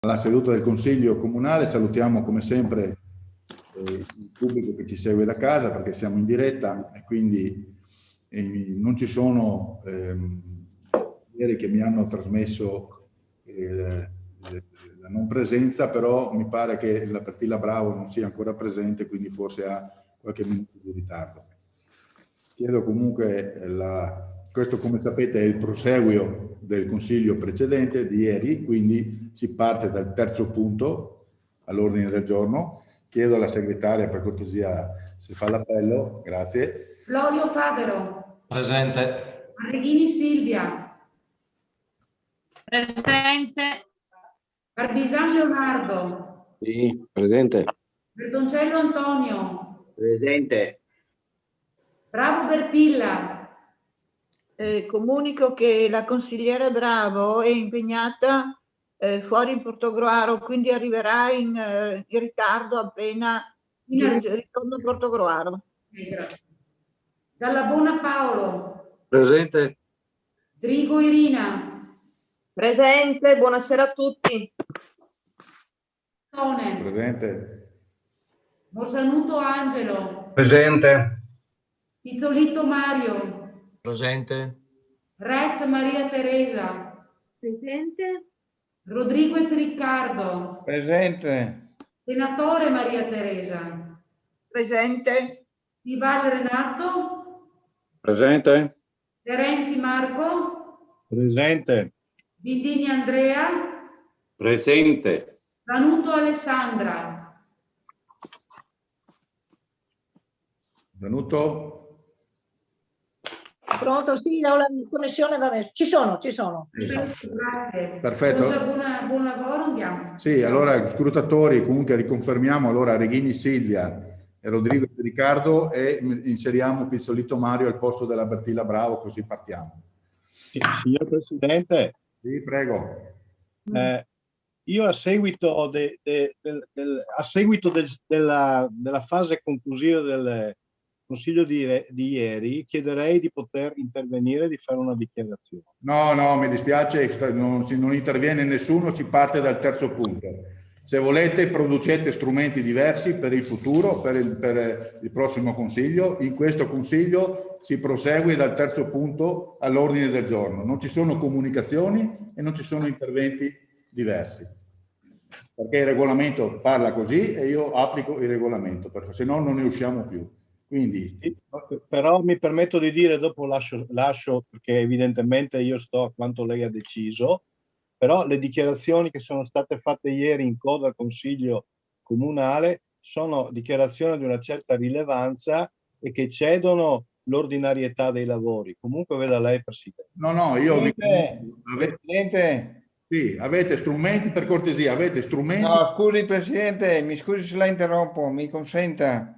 alla seduta del Consiglio Comunale. Salutiamo come sempre il pubblico che ci segue da casa, perché siamo in diretta e quindi non ci sono ieri che mi hanno trasmesso la non presenza, però mi pare che la Bertilla Bravo non sia ancora presente, quindi forse ha qualche minuto di ritardo. Chiedo comunque, questo come sapete è il proseguio del Consiglio precedente di ieri, quindi si parte dal terzo punto all'ordine del giorno. Chiedo alla segretaria per cortesia se fa l'appello, grazie. Florio Fabero. Presente. Arrighini Silvia. Presente. Barbisan Leonardo. Sì, presente. Verdoncello Antonio. Presente. Bravo Bertilla. Comunico che la consigliere Bravo è impegnata fuori in Portogruaro, quindi arriverà in ritardo appena ritorno a Portogruaro. Grazie. Dalla Bona Paolo. Presente. Drigo Irina. Presente, buonasera a tutti. Tone. Presente. Morsanuto Angelo. Presente. Pizzolito Mario. Presente. Ret Maria Teresa. Presente. Rodriguez Riccardo. Presente. Senatore Maria Teresa. Presente. Vival Renato. Presente. Terenzi Marco. Presente. Bindini Andrea. Presente. Ranuto Alessandra. Venuto? Pronto? Sì, la connessione va bene. Ci sono. Grazie. Perfetto. Buon lavoro, andiamo. Sì, allora scrutatori, comunque riconfermiamo allora Reghini Silvia e Rodrigo Riccardo e inseriamo Pizzolito Mario al posto della Bertilla Bravo, così partiamo. Sì, signor Presidente, Sì, prego. io a seguito, della fase conclusiva del Consiglio di ieri, chiederei di poter intervenire e di fare una dichiarazione. No, mi dispiace, non interviene nessuno, si parte dal terzo punto. Se volete producete strumenti diversi per il futuro, per il prossimo Consiglio. In questo Consiglio si prosegue dal terzo punto all'ordine del giorno. Non ci sono comunicazioni e non ci sono interventi diversi. Perché il regolamento parla così e io applico il regolamento, perché se no non ne usciamo più. Quindi, però mi permetto di dire, dopo lascio perché evidentemente io sto a quanto lei ha deciso, però le dichiarazioni che sono state fatte ieri in coda al Consiglio Comunale sono dichiarazioni di una certa rilevanza e che cedono l'ordinarietà dei lavori. Comunque veda lei, Presidente. no, io Presidente. Sì, avete strumenti, per cortesia, avete strumenti. No, scusi Presidente, mi scusi se la interrompo, mi consenta.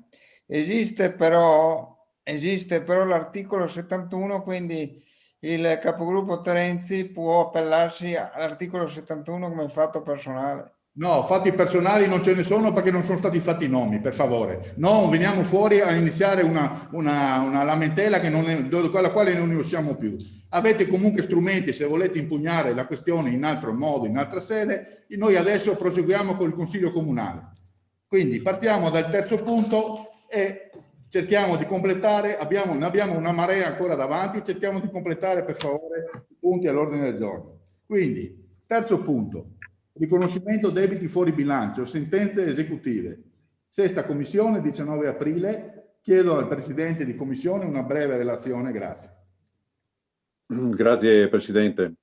Esiste però l'articolo 71, quindi il capogruppo Terenzi può appellarsi all'articolo 71 come fatto personale. No, fatti personali non ce ne sono perché non sono stati fatti nomi, per favore. Non veniamo fuori a iniziare una lamentela con la quale non ne usciamo più. Avete comunque strumenti se volete impugnare la questione in altro modo, in altra sede. Noi adesso proseguiamo col Consiglio Comunale. Quindi partiamo dal terzo punto e cerchiamo di completare, ne abbiamo una marea ancora davanti, cerchiamo di completare per favore i punti all'ordine del giorno. Quindi, terzo punto. Riconoscimento debiti fuori bilancio, sentenze esecutive. Sesta commissione, 19 aprile. Chiedo al Presidente di Commissione una breve relazione, grazie. Grazie Presidente.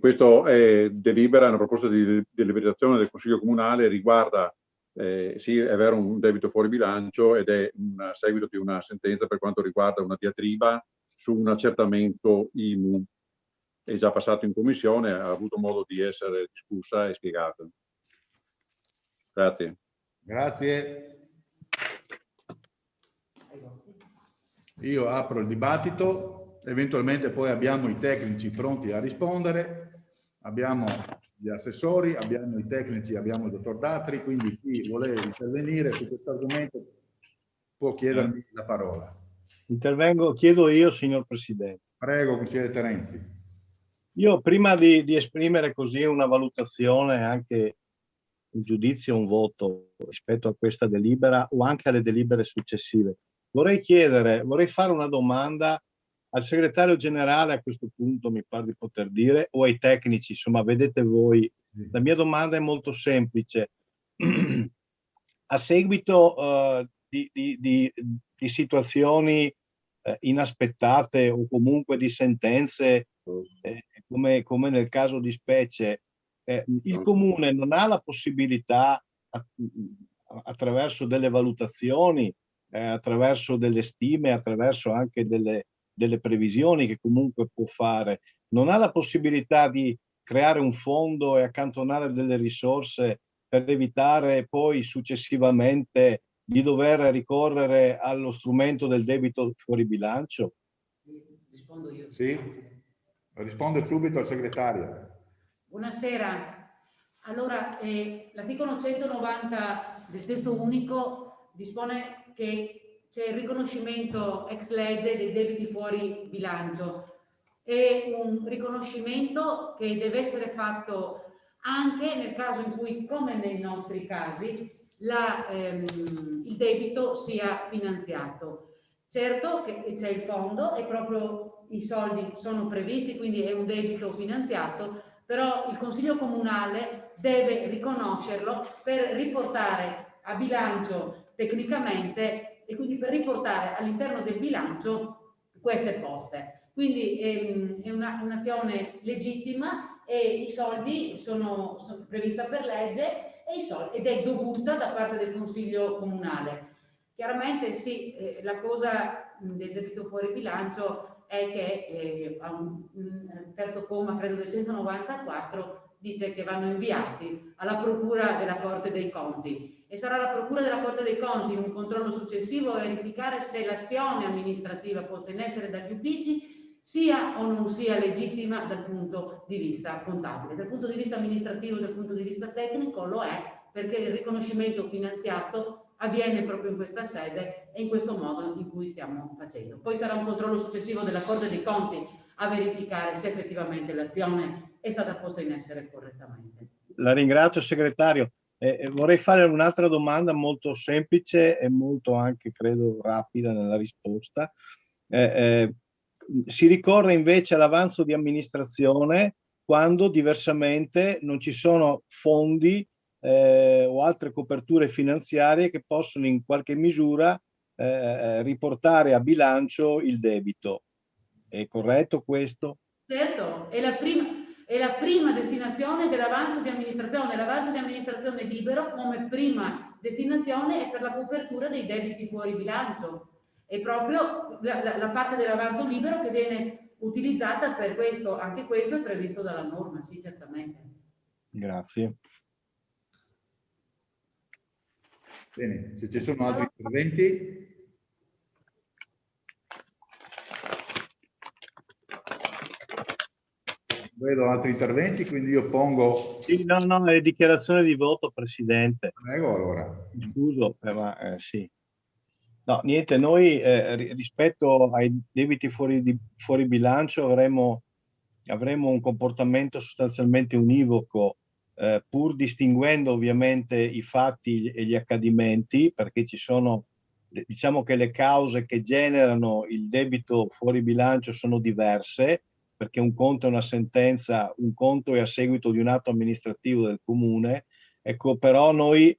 Questo è delibera, una proposta di deliberazione del Consiglio Comunale, riguarda, sì è vero, un debito fuori bilancio ed è un seguito di una sentenza per quanto riguarda una diatriba su un accertamento IMU. È già passato in commissione, ha avuto modo di essere discussa e spiegata. Grazie. Grazie. Io apro il dibattito, eventualmente poi abbiamo i tecnici pronti a rispondere, abbiamo gli assessori, abbiamo i tecnici, abbiamo il dottor Datri, quindi chi vuole intervenire su questo argomento può chiedermi la parola. Chiedo io, signor Presidente. Prego, consigliere Terenzi. Io prima di esprimere così una valutazione, anche un giudizio, un voto rispetto a questa delibera o anche alle delibere successive, vorrei fare una domanda al segretario generale a questo punto, mi pare di poter dire, o ai tecnici, insomma, vedete voi. La mia domanda è molto semplice. A seguito di situazioni inaspettate o comunque di sentenze, come nel caso di specie, il Comune non ha la possibilità, attraverso delle valutazioni, attraverso delle stime, attraverso anche delle previsioni che comunque può fare, non ha la possibilità di creare un fondo e accantonare delle risorse per evitare poi successivamente di dover ricorrere allo strumento del debito fuori bilancio? Rispondo io. Sì, rispondo subito al segretario. Buonasera. Allora, l'articolo 190 del testo unico dispone che c'è il riconoscimento ex legge dei debiti fuori bilancio. È un riconoscimento che deve essere fatto anche nel caso in cui, come nei nostri casi, il debito sia finanziato. Certo che c'è il fondo e proprio i soldi sono previsti, quindi è un debito finanziato, però il Consiglio Comunale deve riconoscerlo per riportare a bilancio tecnicamente e quindi per riportare all'interno del bilancio queste poste. Quindi è un'azione legittima e i soldi sono prevista per legge ed è dovuta da parte del Consiglio Comunale. Chiaramente sì, la cosa del debito fuori bilancio è che a un terzo comma, credo del 194, dice che vanno inviati alla Procura della Corte dei Conti e sarà la Procura della Corte dei Conti in un controllo successivo a verificare se l'azione amministrativa posta in essere dagli uffici sia o non sia legittima dal punto di vista contabile. Dal punto di vista amministrativo e dal punto di vista tecnico lo è, perché il riconoscimento finanziato avviene proprio in questa sede e in questo modo in cui stiamo facendo. Poi sarà un controllo successivo della Corte dei Conti a verificare se effettivamente l'azione è stata posta in essere correttamente. La ringrazio, segretario. Vorrei fare un'altra domanda molto semplice e molto anche, credo, rapida nella risposta. Si ricorre invece all'avanzo di amministrazione quando diversamente non ci sono fondi o altre coperture finanziarie che possono in qualche misura riportare a bilancio il debito. È corretto questo? Certo, è la prima destinazione dell'avanzo di amministrazione. L'avanzo di amministrazione libero come prima destinazione è per la copertura dei debiti fuori bilancio. È proprio la parte dell'avanzo libero che viene utilizzata per questo. Anche questo è previsto dalla norma, sì, certamente. Grazie. Bene, se ci sono altri interventi. Vedo altri interventi, quindi io pongo... Sì, no, è dichiarazione di voto, Presidente. Prego, allora. Scuso, ma sì. No, niente, noi rispetto ai debiti fuori bilancio avremo un comportamento sostanzialmente univoco, pur distinguendo ovviamente i fatti e gli accadimenti, perché ci sono, diciamo che le cause che generano il debito fuori bilancio sono diverse, perché un conto è una sentenza, un conto è a seguito di un atto amministrativo del Comune. Ecco, però noi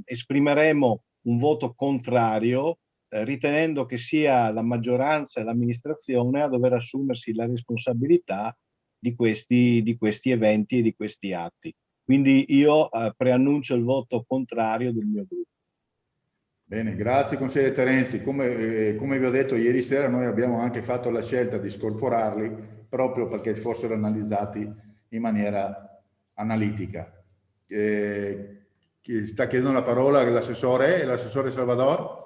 esprimeremo un voto contrario, ritenendo che sia la maggioranza e l'amministrazione a dover assumersi la responsabilità di questi eventi e di questi atti. Quindi io preannuncio il voto contrario del mio gruppo. Bene, grazie consigliere Terenzi. Come vi ho detto ieri sera, noi abbiamo anche fatto la scelta di scorporarli proprio perché fossero analizzati in maniera analitica. Chi sta chiedendo la parola? L'assessore Salvador?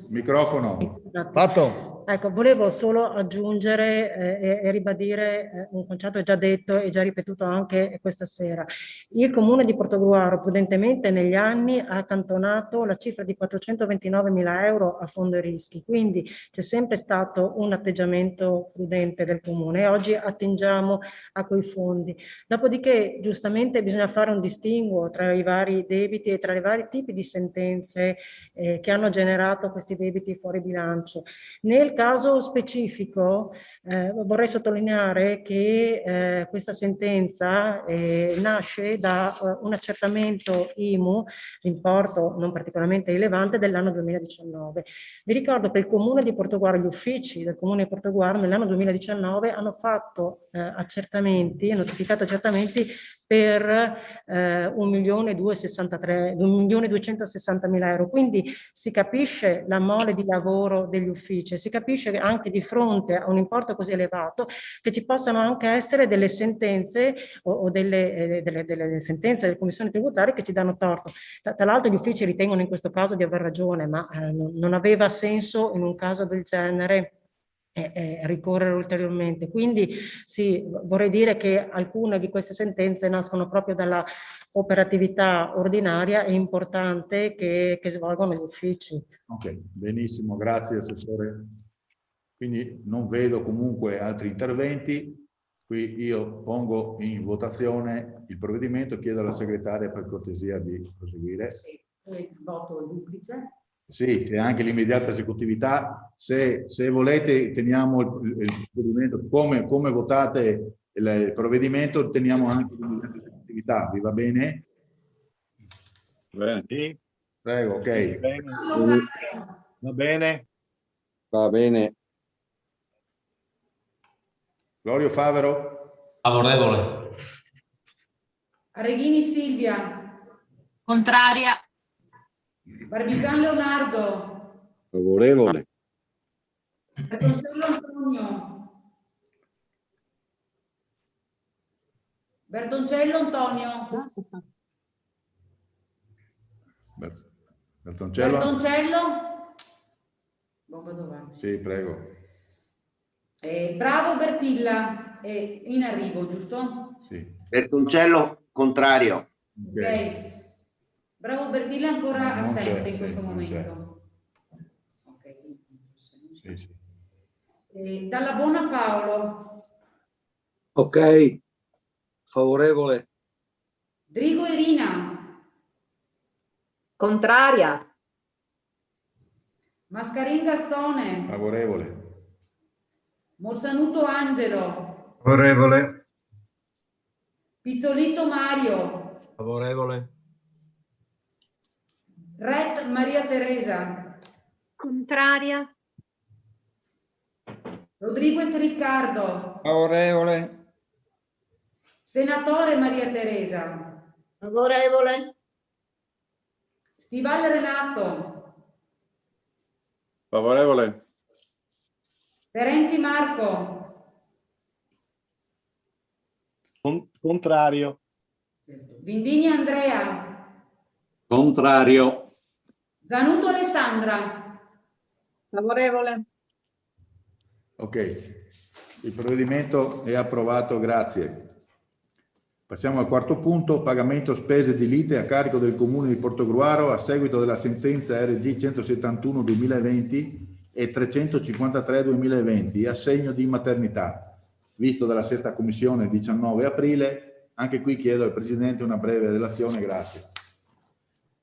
Microfono. Fatto. Ecco, volevo solo aggiungere e ribadire un concetto già detto e già ripetuto anche questa sera. Il Comune di Portogruaro prudentemente negli anni ha accantonato la cifra di 429.000 euro a fondo rischi, quindi c'è sempre stato un atteggiamento prudente del Comune e oggi attingiamo a quei fondi. Dopodiché, giustamente, bisogna fare un distinguo tra i vari debiti e tra i vari tipi di sentenze che hanno generato questi debiti fuori bilancio. Nel caso specifico vorrei sottolineare che questa sentenza nasce da un accertamento IMU, importo non particolarmente rilevante, dell'anno 2019. Vi ricordo che il Comune di Portogruaro, gli uffici del Comune di Portogruaro nell'anno 2019 hanno fatto accertamenti, notificato accertamenti per 1.260.000 euro. Quindi si capisce la mole di lavoro degli uffici, si capisce che anche di fronte a un importo così elevato che ci possano anche essere delle sentenze o delle sentenze delle commissioni tributarie che ci danno torto. Tra l'altro gli uffici ritengono in questo caso di aver ragione, ma non aveva senso in un caso del genere ricorrere ulteriormente. Quindi sì, vorrei dire che alcune di queste sentenze nascono proprio dalla operatività ordinaria e importante che svolgono gli uffici. Ok, benissimo, grazie Assessore. Quindi non vedo comunque altri interventi. Qui io pongo in votazione il provvedimento, chiedo alla segretaria per cortesia di proseguire. Sì, il voto duplice. Sì, c'è anche l'immediata esecutività. Se volete teniamo il provvedimento, come votate il provvedimento, teniamo anche l'immediata esecutività. Vi va bene? Bene. Sì. Prego, ok. Bene. Va bene. Va bene. Glorio Favero? Favorevole. Arreghini Silvia. Contraria. Barbican Leonardo. Favorevole. Bertoncello Antonio. Bertoncello Antonio. Bertoncello? Bertoncello. Bomba dov'è? Sì, prego. Bravo Bertilla. È in arrivo, giusto? Sì. Bertoncello contrario. Ok. Bravo Bertilla ancora Non c'è, assente in sì, questo non momento. Ok. Sì, sì. Dalla Buona Paolo. Ok, favorevole. Drigo Irina. Contraria. Mascarin Gastone. Favorevole. Morsanuto Angelo. Favorevole. Pizzolito Mario. Favorevole. Ret Maria Teresa. Contraria. Rodriguez Riccardo. Favorevole. Senatore Maria Teresa. Favorevole. Stival Renato. Favorevole. Terenzi Marco. Contrario. Vindini Andrea. Contrario. Zanuto Alessandra. Favorevole. Ok, il provvedimento è approvato, grazie. Passiamo al quarto punto, pagamento spese di lite a carico del Comune di Portogruaro a seguito della sentenza RG 171/2020 e 353/2020, assegno di maternità. Visto dalla sesta commissione il 19 aprile, anche qui chiedo al Presidente una breve relazione, grazie.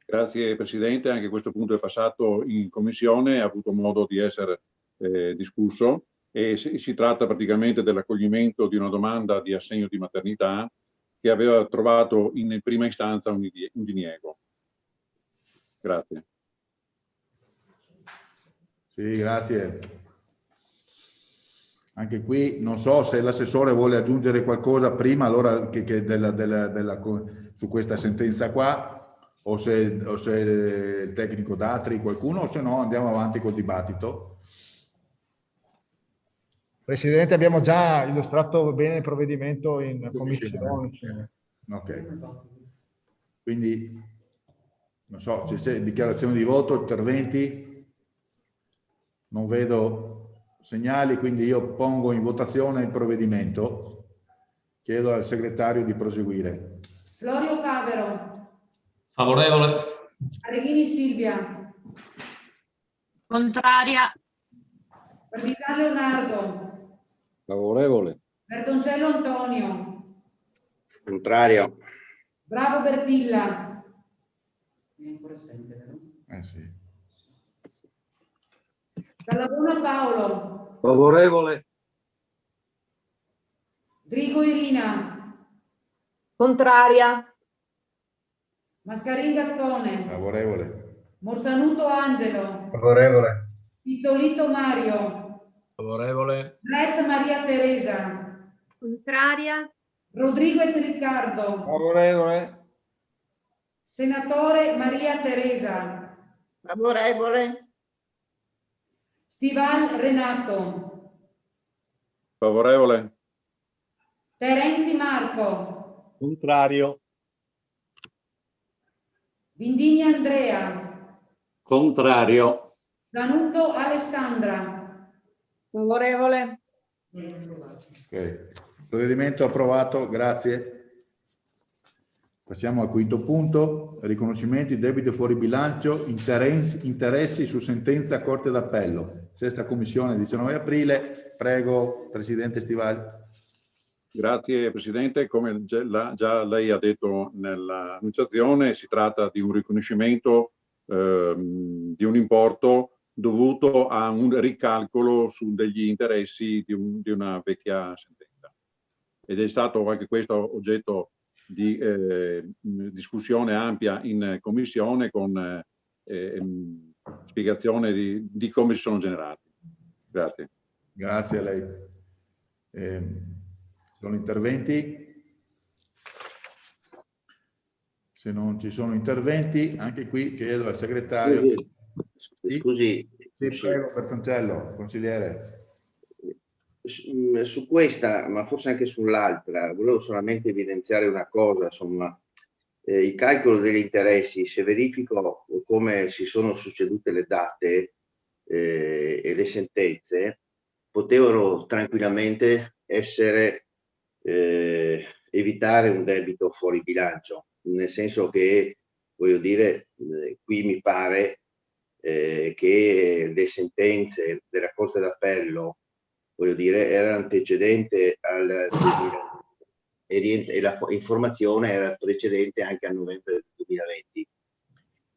Grazie Presidente, anche questo punto è passato in Commissione, ha avuto modo di essere discusso e si tratta praticamente dell'accoglimento di una domanda di assegno di maternità che aveva trovato in prima istanza un diniego. Grazie. Sì, grazie. Anche qui non so se l'assessore vuole aggiungere qualcosa prima allora su questa sentenza qua o se il tecnico D'Atri, qualcuno, o se no andiamo avanti col dibattito. Presidente, abbiamo già illustrato bene il provvedimento in commissione. Ok. Quindi, non so, c'è dichiarazione di voto, interventi? Non vedo segnali, quindi io pongo in votazione il provvedimento. Chiedo al segretario di proseguire. Florio Favero. Favorevole. Areghini Silvia. Contraria. Barbisà Leonardo. Favorevole. Bertoncello Antonio. Contrario. Bravo Bertilla. Sì. Dall'Avona Paolo. Favorevole. Drigo Irina. Contraria. Mascarin Gastone. Favorevole. Morsanuto Angelo. Favorevole. Pizzolito Mario. Favorevole. Ret Maria Teresa. Contraria. Rodriguez Riccardo. Favorevole. Senatore Maria Teresa. Favorevole. Stival Renato. Favorevole. Terenzi Marco. Contrario. Vindigni Andrea. Contrario. Danuto Alessandra. Favorevole. Ok. Provvedimento approvato, grazie. Passiamo al quinto punto, riconoscimento di debito fuori bilancio, interessi su sentenza Corte d'Appello. Sesta Commissione, 19 aprile. Prego, Presidente Stivali. Grazie Presidente, come già lei ha detto nell'annunciazione, si tratta di un riconoscimento di un importo dovuto a un ricalcolo su degli interessi di una vecchia sentenza. Ed è stato anche questo oggetto di discussione ampia in Commissione con spiegazione di come si sono generati. Grazie. Grazie a lei. Sono interventi? Se non ci sono interventi, anche qui chiedo al segretario. Scusi. Sì, prego, Bertoncello, consigliere. Su questa, ma forse anche sull'altra, volevo solamente evidenziare una cosa, insomma, il calcolo degli interessi, se verifico come si sono succedute le date e le sentenze, potevano tranquillamente essere evitare un debito fuori bilancio, nel senso che, voglio dire, qui mi pare che le sentenze della Corte d'Appello, voglio dire, era antecedente al 2000 e la informazione era precedente anche al novembre del 2020.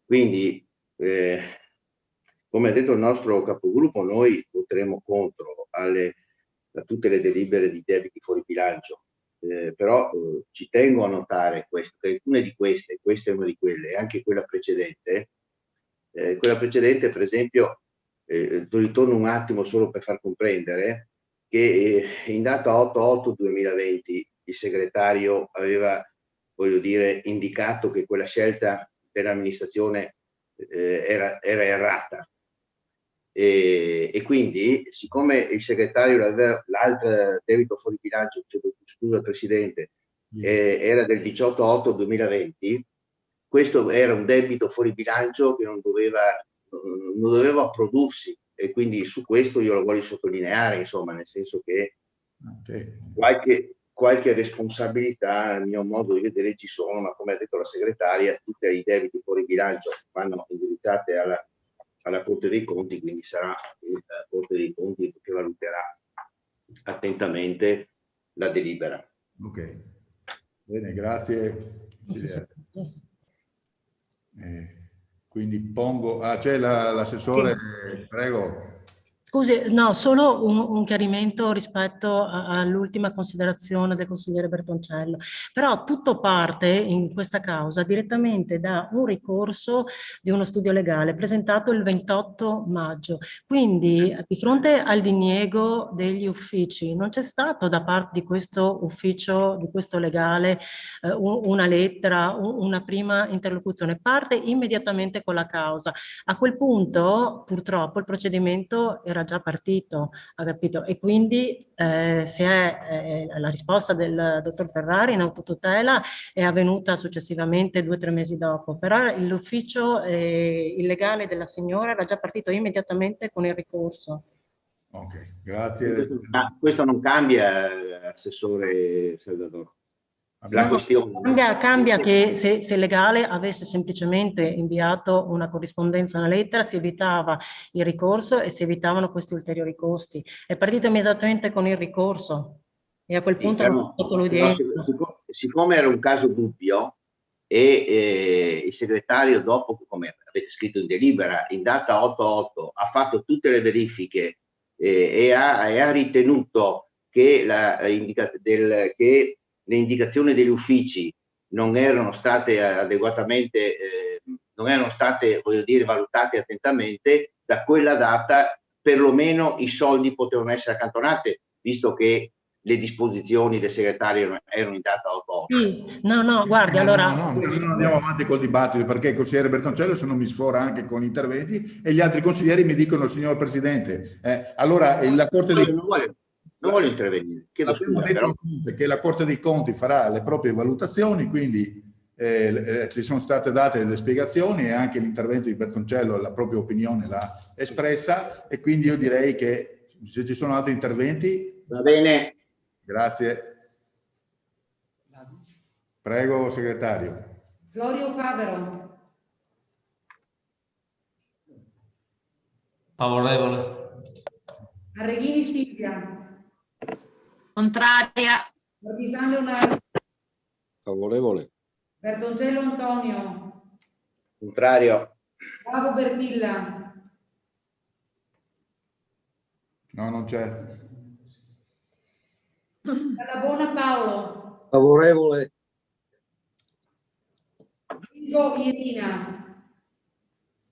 Quindi, come ha detto il nostro capogruppo, noi voteremo contro a tutte le delibere di debiti fuori bilancio, però ci tengo a notare questo, che alcune di queste, questa è una di quelle, e anche quella precedente, per esempio, ritorno un attimo solo per far comprendere che in data 8/8/2020 il segretario aveva, voglio dire, indicato che quella scelta dell'amministrazione era errata. E quindi, siccome il segretario aveva l'altro debito fuori bilancio, scusa Presidente, era del 18/8/2020, questo era un debito fuori bilancio che non doveva prodursi, e quindi su questo io lo voglio sottolineare, insomma, nel senso che qualche responsabilità, a mio modo di vedere, ci sono, ma come ha detto la segretaria, tutti i debiti fuori bilancio vanno indirizzati alla Corte dei Conti, quindi sarà la Corte dei Conti che valuterà attentamente la delibera. Ok, bene, grazie. Quindi pongo... c'è l'assessore, sì. Prego. Scusi, no, solo un chiarimento rispetto all'ultima considerazione del consigliere Bertoncello. Però tutto parte in questa causa direttamente da un ricorso di uno studio legale presentato il 28 maggio. Quindi di fronte al diniego degli uffici non c'è stato da parte di questo ufficio, di questo legale, una lettera, una prima interlocuzione. Parte immediatamente con la causa. A quel punto purtroppo il procedimento era già partito, ha capito? E quindi la risposta del dottor Ferrari in autotutela è avvenuta successivamente 2 o 3 mesi dopo, però l'ufficio illegale della signora era già partito immediatamente con il ricorso. Ok, grazie. Questo non cambia, Assessore Salvador. La questione... Cambia che se Legale avesse semplicemente inviato una corrispondenza, una lettera, si evitava il ricorso e si evitavano questi ulteriori costi. È partito immediatamente con il ricorso e a quel punto hanno fatto l'udienza. Siccome era un caso dubbio e il segretario, dopo, come avete scritto in delibera, in data 8/8 ha fatto tutte le verifiche e ha ritenuto che le indicazioni degli uffici non erano state adeguatamente, non erano state, voglio dire, valutate attentamente, da quella data perlomeno i soldi potevano essere accantonati, visto che le disposizioni del segretario erano in data 8/8. Sì, no, guardi, allora... Non andiamo avanti col dibattito, perché il consigliere Bertoncello se non mi sfora anche con interventi e gli altri consiglieri mi dicono, signor Presidente, allora la Corte dei... Non voglio intervenire. Abbiamo detto che la Corte dei Conti farà le proprie valutazioni, quindi ci sono state date le spiegazioni e anche l'intervento di Bertoncello, la propria opinione l'ha espressa, e quindi io direi che se ci sono altri interventi... Va bene. Grazie. Prego, segretario. Florio Favero. Favorevole. Arreghini Silvia. Contraria. Martisan Leonardo. Favorevole. Bertoncello Antonio. Contrario. Bravo Bertilla. No, non c'è. Dall'Abona Paolo. Favorevole. Vigo Irina.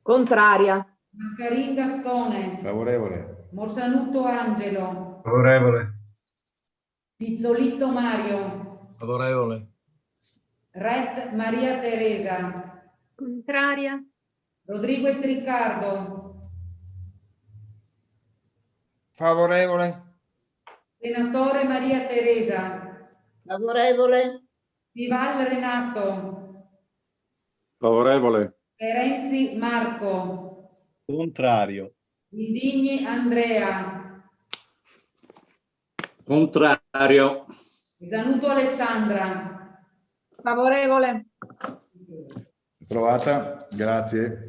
Contraria. Mascarin Gastone. Favorevole. Morsanutto Angelo. Favorevole. Pizzolitto Mario. Favorevole. Ret Maria Teresa. Contraria. Rodriguez Riccardo. Favorevole. Senatore Maria Teresa. Favorevole. Vival Renato. Favorevole. Terenzi Marco. Contrario. Indigni Andrea. Contrario. Zanuto Alessandra. Favorevole. Approvata, grazie.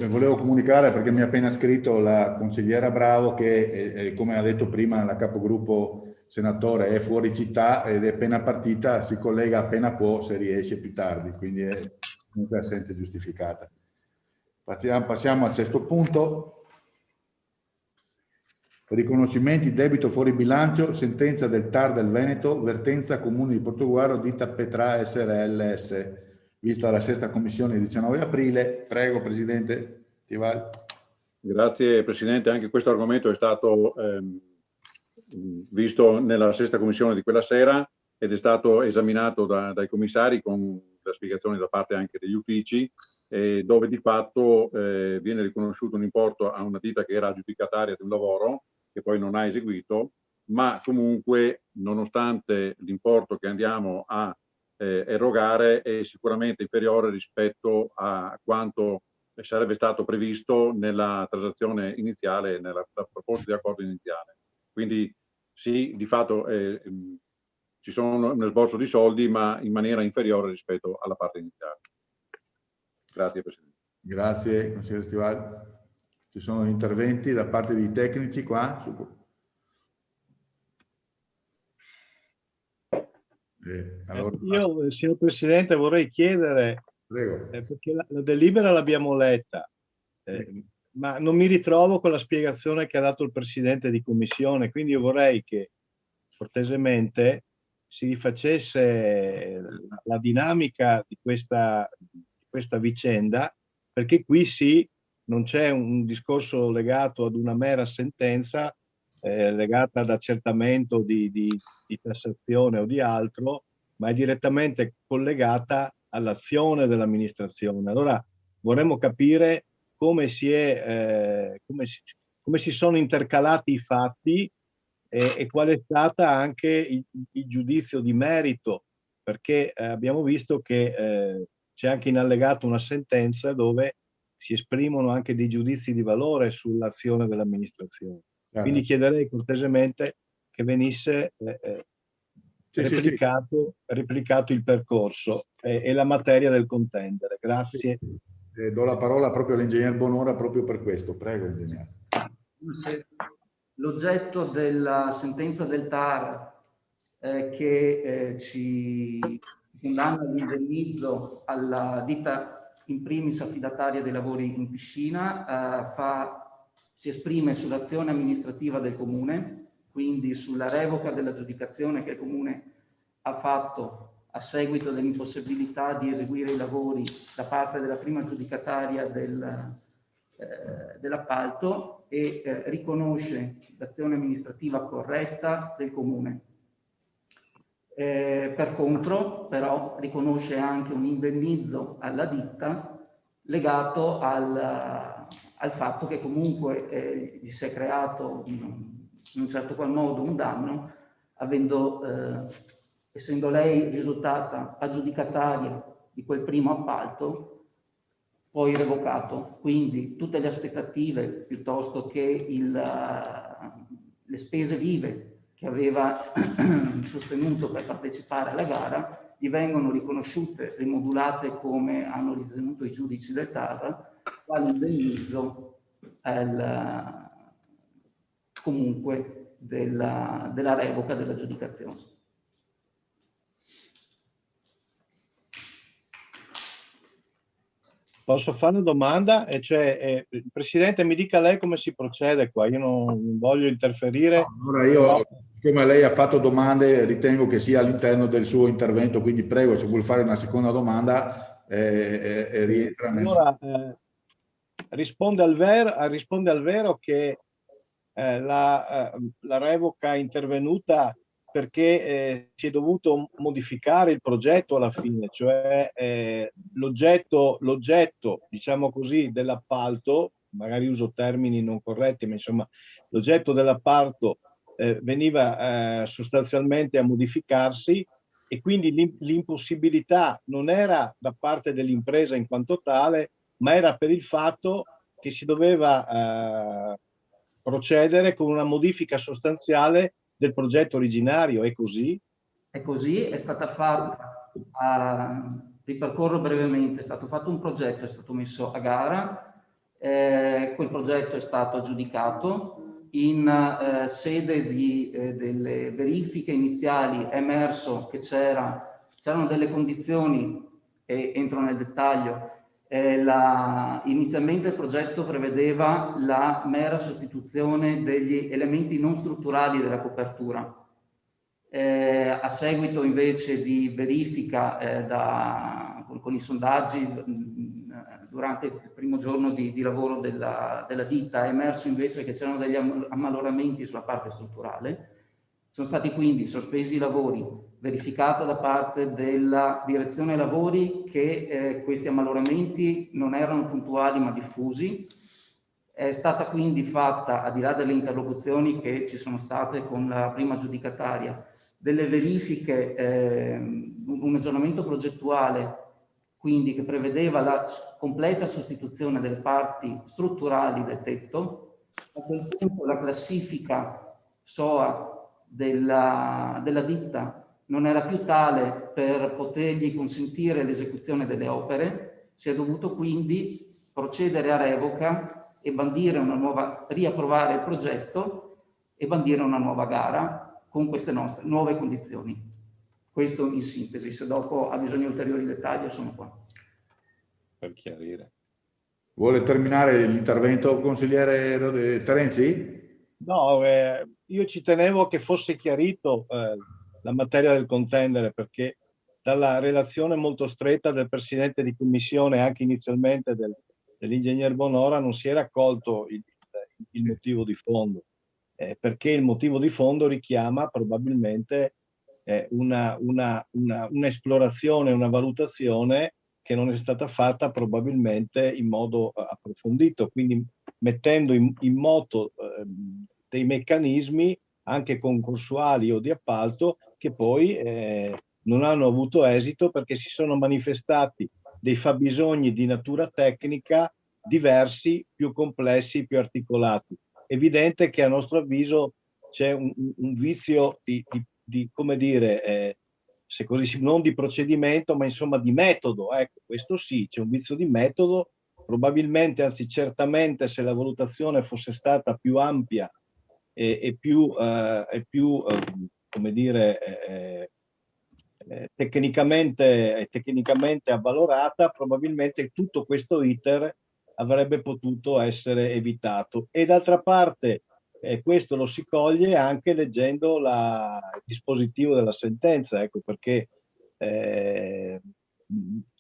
Volevo comunicare, perché mi ha appena scritto la consigliera Bravo, che come ha detto prima la capogruppo senatore è fuori città ed è appena partita, si collega appena può, se riesce più tardi, quindi è comunque assente giustificata. Passiamo al sesto punto. Riconoscimenti debito fuori bilancio, sentenza del TAR del Veneto, vertenza Comune di Portoguaro, ditta Petra SRLS. Vista la sesta commissione il 19 aprile, prego Presidente Tival. Grazie Presidente, anche questo argomento è stato visto nella sesta commissione di quella sera ed è stato esaminato dai commissari con la spiegazione da parte anche degli uffici, dove di fatto viene riconosciuto un importo a una ditta che era aggiudicataria di un lavoro che poi non ha eseguito, ma comunque nonostante l'importo che andiamo a erogare è sicuramente inferiore rispetto a quanto sarebbe stato previsto nella transazione iniziale, nella proposta di accordo iniziale. Quindi sì, di fatto ci sono un esborso di soldi, ma in maniera inferiore rispetto alla parte iniziale. Grazie Presidente. Grazie consigliere Stival. Ci sono interventi da parte dei tecnici qua? Allora... Io, signor Presidente, vorrei chiedere, perché la delibera l'abbiamo letta, ma non mi ritrovo con la spiegazione che ha dato il Presidente di Commissione, quindi io vorrei che cortesemente si rifacesse la dinamica di questa vicenda, perché qui sì, non c'è un discorso legato ad una mera sentenza legata ad accertamento di tassazione o di altro, ma è direttamente collegata all'azione dell'amministrazione. Allora vorremmo capire come si sono intercalati i fatti e qual è stata anche il giudizio di merito, perché abbiamo visto che c'è anche in allegato una sentenza dove si esprimono anche dei giudizi di valore sull'azione dell'amministrazione. Certo. Quindi chiederei cortesemente che venisse replicato il percorso e la materia del contendere. Grazie. Do la parola proprio all'ingegner Bonora proprio per questo. Prego, ingegnere. L'oggetto della sentenza del TAR che ci condanna l'indennizzo alla ditta in primis affidataria dei lavori in piscina si esprime sull'azione amministrativa del Comune, quindi sulla revoca dell'aggiudicazione che il Comune ha fatto a seguito dell'impossibilità di eseguire i lavori da parte della prima aggiudicataria dell'appalto e riconosce l'azione amministrativa corretta del Comune. Per contro, però, riconosce anche un indennizzo alla ditta legato al fatto che comunque gli si è creato in un certo qual modo un danno, essendo lei risultata aggiudicataria di quel primo appalto, poi revocato. Quindi tutte le aspettative piuttosto che le spese vive che aveva sostenuto per partecipare alla gara gli vengono riconosciute, rimodulate come hanno ritenuto i giudici del TAR, quale indennizzo comunque della revoca dell'aggiudicazione. Posso fare una domanda? E cioè, Presidente, mi dica lei come si procede qua, io non voglio interferire. Allora io, come lei ha fatto domande, ritengo che sia all'interno del suo intervento, quindi prego, se vuol fare una seconda domanda, rientra nel... Allora, risponde al vero che la revoca è intervenuta perché si è dovuto modificare il progetto alla fine, cioè l'oggetto, diciamo così, dell'appalto, magari uso termini non corretti, ma insomma l'oggetto dell'appalto veniva sostanzialmente a modificarsi e quindi l'impossibilità non era da parte dell'impresa in quanto tale, ma era per il fatto che si doveva procedere con una modifica sostanziale del progetto originario. È così? È così, è stata fatta, ripercorro brevemente, è stato fatto un progetto, è stato messo a gara, quel progetto è stato aggiudicato, in sede delle verifiche iniziali è emerso che c'erano delle condizioni, e entro nel dettaglio. Inizialmente il progetto prevedeva la mera sostituzione degli elementi non strutturali della copertura. A seguito invece di verifica con i sondaggi durante il primo giorno di lavoro della ditta è emerso invece che c'erano degli ammaloramenti sulla parte strutturale. Sono stati quindi sospesi i lavori, verificato da parte della direzione lavori che questi ammaloramenti non erano puntuali ma diffusi. È stata quindi fatta, al di là delle interlocuzioni che ci sono state con la prima aggiudicataria, delle verifiche, un aggiornamento progettuale, quindi che prevedeva la completa sostituzione delle parti strutturali del tetto. A quel punto la classifica SOA della ditta non era più tale per potergli consentire l'esecuzione delle opere, si è dovuto quindi procedere a revoca e bandire riapprovare il progetto e bandire una nuova gara con queste nostre nuove condizioni. Questo in sintesi, se dopo ha bisogno di ulteriori dettagli sono qua. Per chiarire. Vuole terminare l'intervento, consigliere Terenzi? No, io ci tenevo che fosse chiarito la materia del contendere, perché dalla relazione molto stretta del Presidente di Commissione, anche inizialmente dell'ingegner Bonora, non si era colto il motivo di fondo, perché il motivo di fondo richiama probabilmente un'esplorazione, una valutazione che non è stata fatta probabilmente in modo approfondito, quindi mettendo in moto dei meccanismi anche concorsuali o di appalto che poi non hanno avuto esito perché si sono manifestati dei fabbisogni di natura tecnica diversi, più complessi, più articolati. Evidente che a nostro avviso c'è un vizio come dire, se così, non di procedimento, ma insomma di metodo. Ecco, questo sì, c'è un vizio di metodo. Probabilmente, anzi certamente, se la valutazione fosse stata più ampia e più come dire, tecnicamente avvalorata, probabilmente tutto questo iter avrebbe potuto essere evitato. E d'altra parte questo lo si coglie anche leggendo il dispositivo della sentenza, ecco perché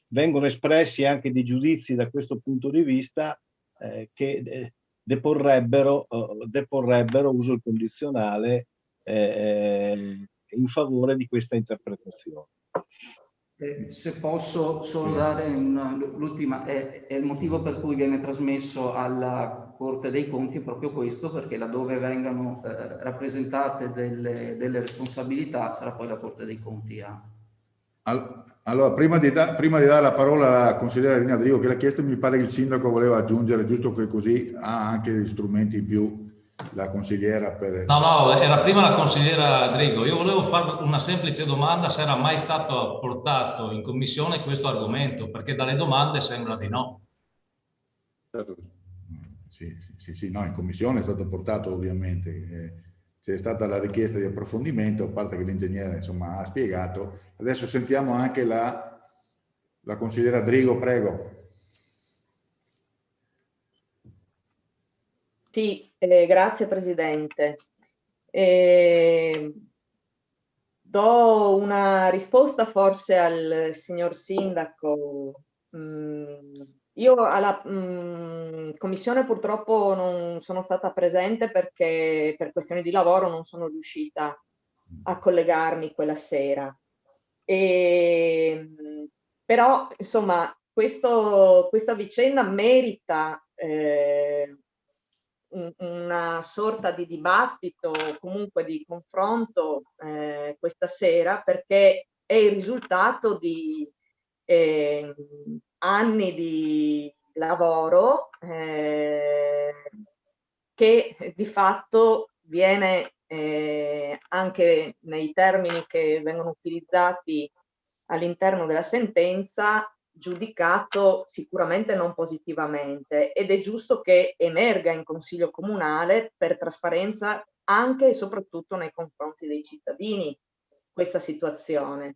vengono espressi anche dei giudizi da questo punto di vista che deporrebbero, uso il condizionale, in favore di questa interpretazione. Se posso solo dare l'ultima, è il motivo per cui viene trasmesso alla Corte dei Conti è proprio questo, perché laddove vengano rappresentate delle responsabilità sarà poi la Corte dei Conti a... Allora, prima di dare la parola alla consigliera Rina Drigo, che l'ha chiesto, mi pare che il sindaco voleva aggiungere, giusto che così ha anche degli strumenti in più la consigliera per... No, era prima la consigliera Drigo. Io volevo fare una semplice domanda, se era mai stato portato in commissione questo argomento, perché dalle domande sembra di no. Sì, no, in commissione è stato portato ovviamente. C'è stata la richiesta di approfondimento, a parte che l'ingegnere insomma ha spiegato. Adesso sentiamo anche la consigliera Drigo, prego. Sì, grazie Presidente. Do una risposta forse al signor Sindaco. Io alla commissione purtroppo non sono stata presente perché per questioni di lavoro non sono riuscita a collegarmi quella sera. Però insomma questa vicenda merita una sorta di dibattito, comunque di confronto questa sera, perché è il risultato di anni di lavoro che di fatto viene anche nei termini che vengono utilizzati all'interno della sentenza giudicato sicuramente non positivamente, ed è giusto che emerga in Consiglio Comunale per trasparenza anche e soprattutto nei confronti dei cittadini questa situazione,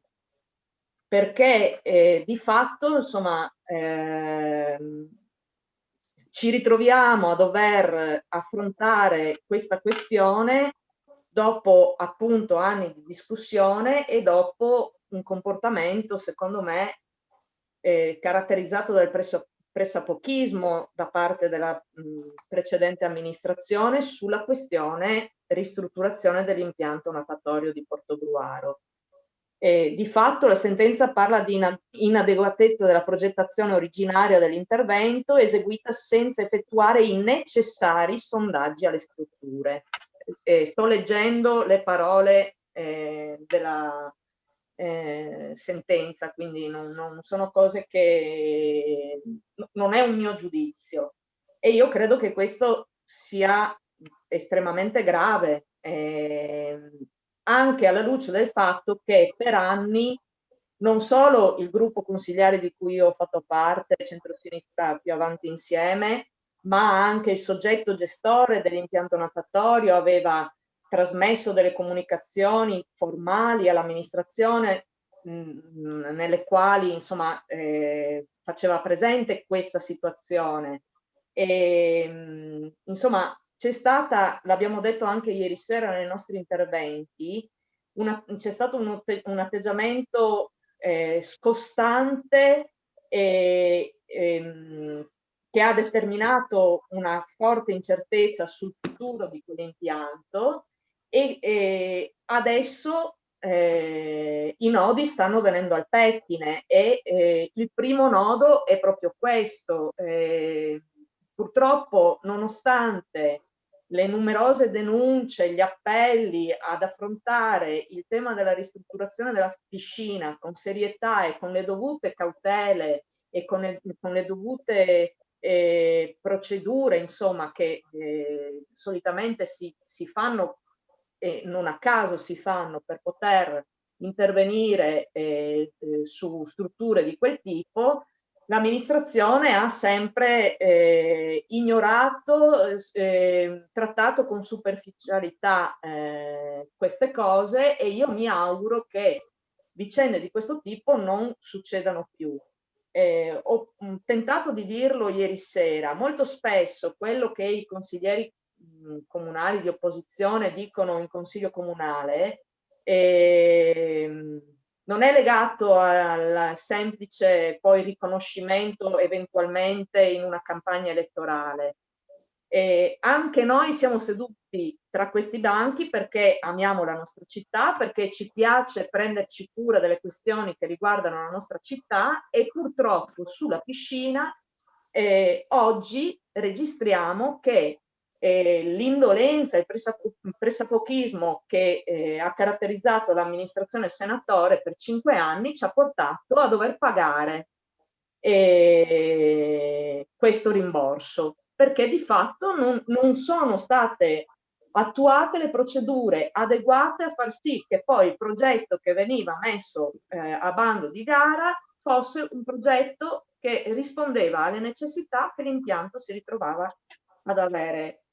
perché di fatto insomma ci ritroviamo a dover affrontare questa questione dopo appunto anni di discussione e dopo un comportamento secondo me caratterizzato dal pressapochismo da parte della precedente amministrazione sulla questione ristrutturazione dell'impianto natatorio di Portogruaro. Di fatto la sentenza parla di inadeguatezza della progettazione originaria dell'intervento eseguita senza effettuare i necessari sondaggi alle strutture. Sto leggendo le parole della sentenza, quindi non sono cose che non è un mio giudizio, e io credo che questo sia estremamente grave, anche alla luce del fatto che per anni non solo il gruppo consigliare di cui ho fatto parte, Centrosinistra Più Avanti Insieme, ma anche il soggetto gestore dell'impianto natatorio aveva trasmesso delle comunicazioni formali all'amministrazione nelle quali insomma faceva presente questa situazione. E insomma c'è stata, l'abbiamo detto anche ieri sera nei nostri interventi, c'è stato un atteggiamento scostante che ha determinato una forte incertezza sul futuro di quell'impianto, e adesso i nodi stanno venendo al pettine, e il primo nodo è proprio questo. Purtroppo, nonostante le numerose denunce, gli appelli ad affrontare il tema della ristrutturazione della piscina con serietà e con le dovute cautele e con le dovute procedure, insomma, che solitamente si fanno, e non a caso si fanno, per poter intervenire su strutture di quel tipo, l'amministrazione ha sempre ignorato, trattato con superficialità queste cose, e io mi auguro che vicende di questo tipo non succedano più. Ho tentato di dirlo ieri sera, molto spesso quello che i consiglieri comunali di opposizione dicono in consiglio comunale non è legato al semplice poi riconoscimento eventualmente in una campagna elettorale. Anche noi siamo seduti tra questi banchi perché amiamo la nostra città, perché ci piace prenderci cura delle questioni che riguardano la nostra città, e purtroppo sulla piscina oggi registriamo che l'indolenza, il pressapochismo che ha caratterizzato l'amministrazione Senatore per 5 anni ci ha portato a dover pagare questo rimborso, perché di fatto non sono state attuate le procedure adeguate a far sì che poi il progetto che veniva messo a bando di gara fosse un progetto che rispondeva alle necessità che l'impianto si ritrovava ad avere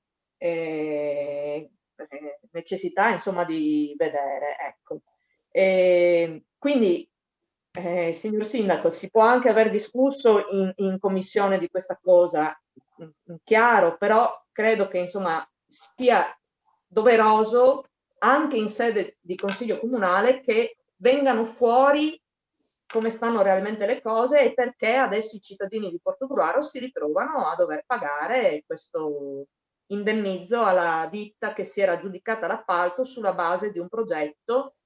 necessità, insomma, di vedere. Ecco. Quindi, signor Sindaco, si può anche aver discusso in commissione di questa cosa, chiaro, però credo che, insomma, sia doveroso anche in sede di consiglio comunale che vengano fuori come stanno realmente le cose e perché adesso i cittadini di Portogruaro si ritrovano a dover pagare questo indennizzo alla ditta che si era aggiudicata l'appalto sulla base di un progetto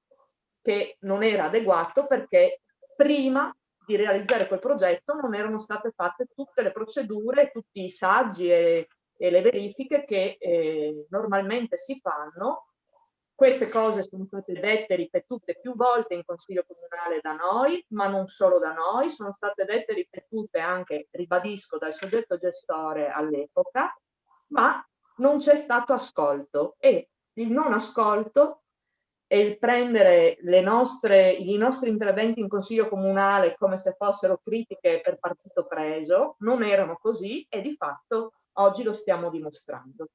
che non era adeguato, perché prima di realizzare quel progetto non erano state fatte tutte le procedure, tutti i saggi e le verifiche che normalmente si fanno. Queste cose sono state dette, ripetute più volte in Consiglio Comunale da noi, ma non solo da noi, sono state dette e ripetute anche, ribadisco, dal soggetto gestore all'epoca, ma non c'è stato ascolto, e il non ascolto e il prendere i nostri interventi in Consiglio Comunale come se fossero critiche per partito preso non erano così, e di fatto oggi lo stiamo dimostrando.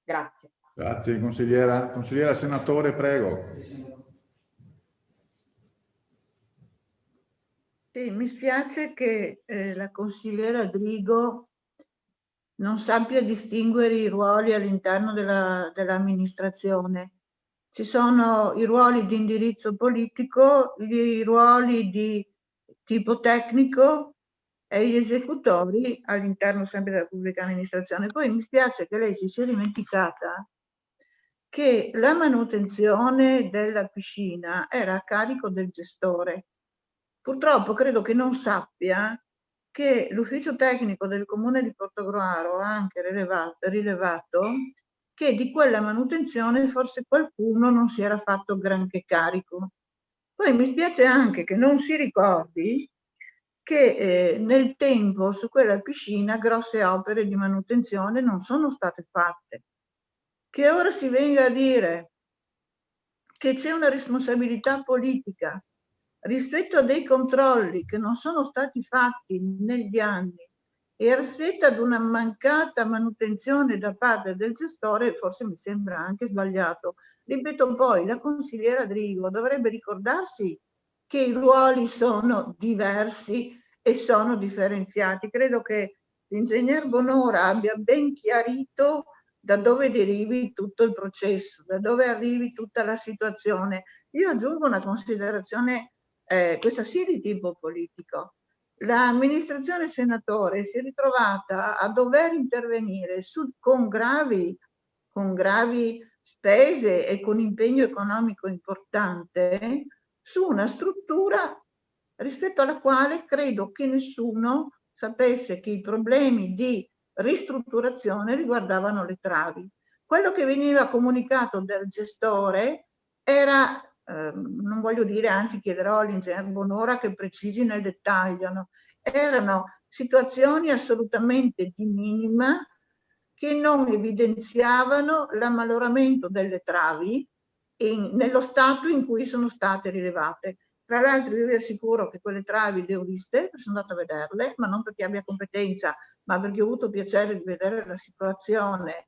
Grazie. Grazie consigliera. Consigliera Senatore, prego. Sì, mi spiace che la consigliera Drigo non sappia distinguere i ruoli all'interno dell'amministrazione. Ci sono i ruoli di indirizzo politico, i ruoli di tipo tecnico e gli esecutori all'interno sempre della pubblica amministrazione. Poi mi spiace che lei si sia dimenticata che la manutenzione della piscina era a carico del gestore. Purtroppo credo che non sappia che l'ufficio tecnico del Comune di Portogruaro ha anche rilevato che di quella manutenzione forse qualcuno non si era fatto granché carico. Poi mi spiace anche che non si ricordi che nel tempo su quella piscina grosse opere di manutenzione non sono state fatte. Che ora si venga a dire che c'è una responsabilità politica rispetto a dei controlli che non sono stati fatti negli anni e rispetto ad una mancata manutenzione da parte del gestore, forse mi sembra anche sbagliato. Ripeto, poi la consigliera Drigo dovrebbe ricordarsi che i ruoli sono diversi e sono differenziati. Credo che l'ingegner Bonora abbia ben chiarito da dove derivi tutto il processo, da dove arrivi tutta la situazione. Io aggiungo una considerazione, questa sì di tipo politico. L'amministrazione Senatore si è ritrovata a dover intervenire con gravi spese e con impegno economico importante su una struttura rispetto alla quale credo che nessuno sapesse che i problemi di ristrutturazione riguardavano le travi. Quello che veniva comunicato dal gestore era, non voglio dire, anzi chiederò all'ingegner Bonora che precisi nel dettaglio, erano situazioni assolutamente di minima che non evidenziavano l'ammaloramento delle travi nello stato in cui sono state rilevate. Tra l'altro io vi assicuro che quelle travi le ho viste, sono andata a vederle, ma non perché abbia competenza, ma perché ho avuto piacere di vedere la situazione